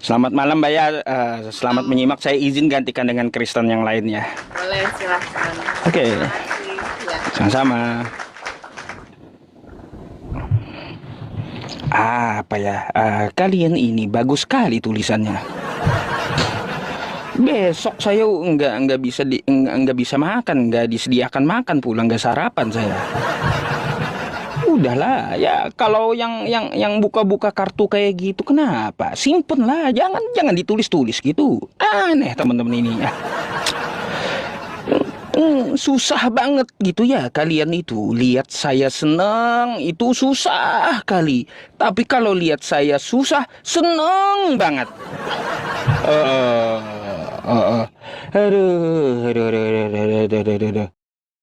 Selamat malam Mbak ya. Selamat menyimak. Saya izin gantikan dengan Kristen yang lainnya. Boleh, silahkan. Oke. Terima kasih. Ya. Sama-sama. Kalian ini bagus sekali tulisannya. Besok saya nggak bisa makan, nggak disediakan makan pula, nggak sarapan saya. Udahlah ya, kalau yang buka-buka kartu kayak gitu kenapa? Simpen lah, jangan ditulis-tulis gitu. Aneh teman-teman ini ya. Susah banget gitu ya kalian itu. Lihat saya seneng itu susah kali. Tapi kalau lihat saya susah, seneng banget. Aduh.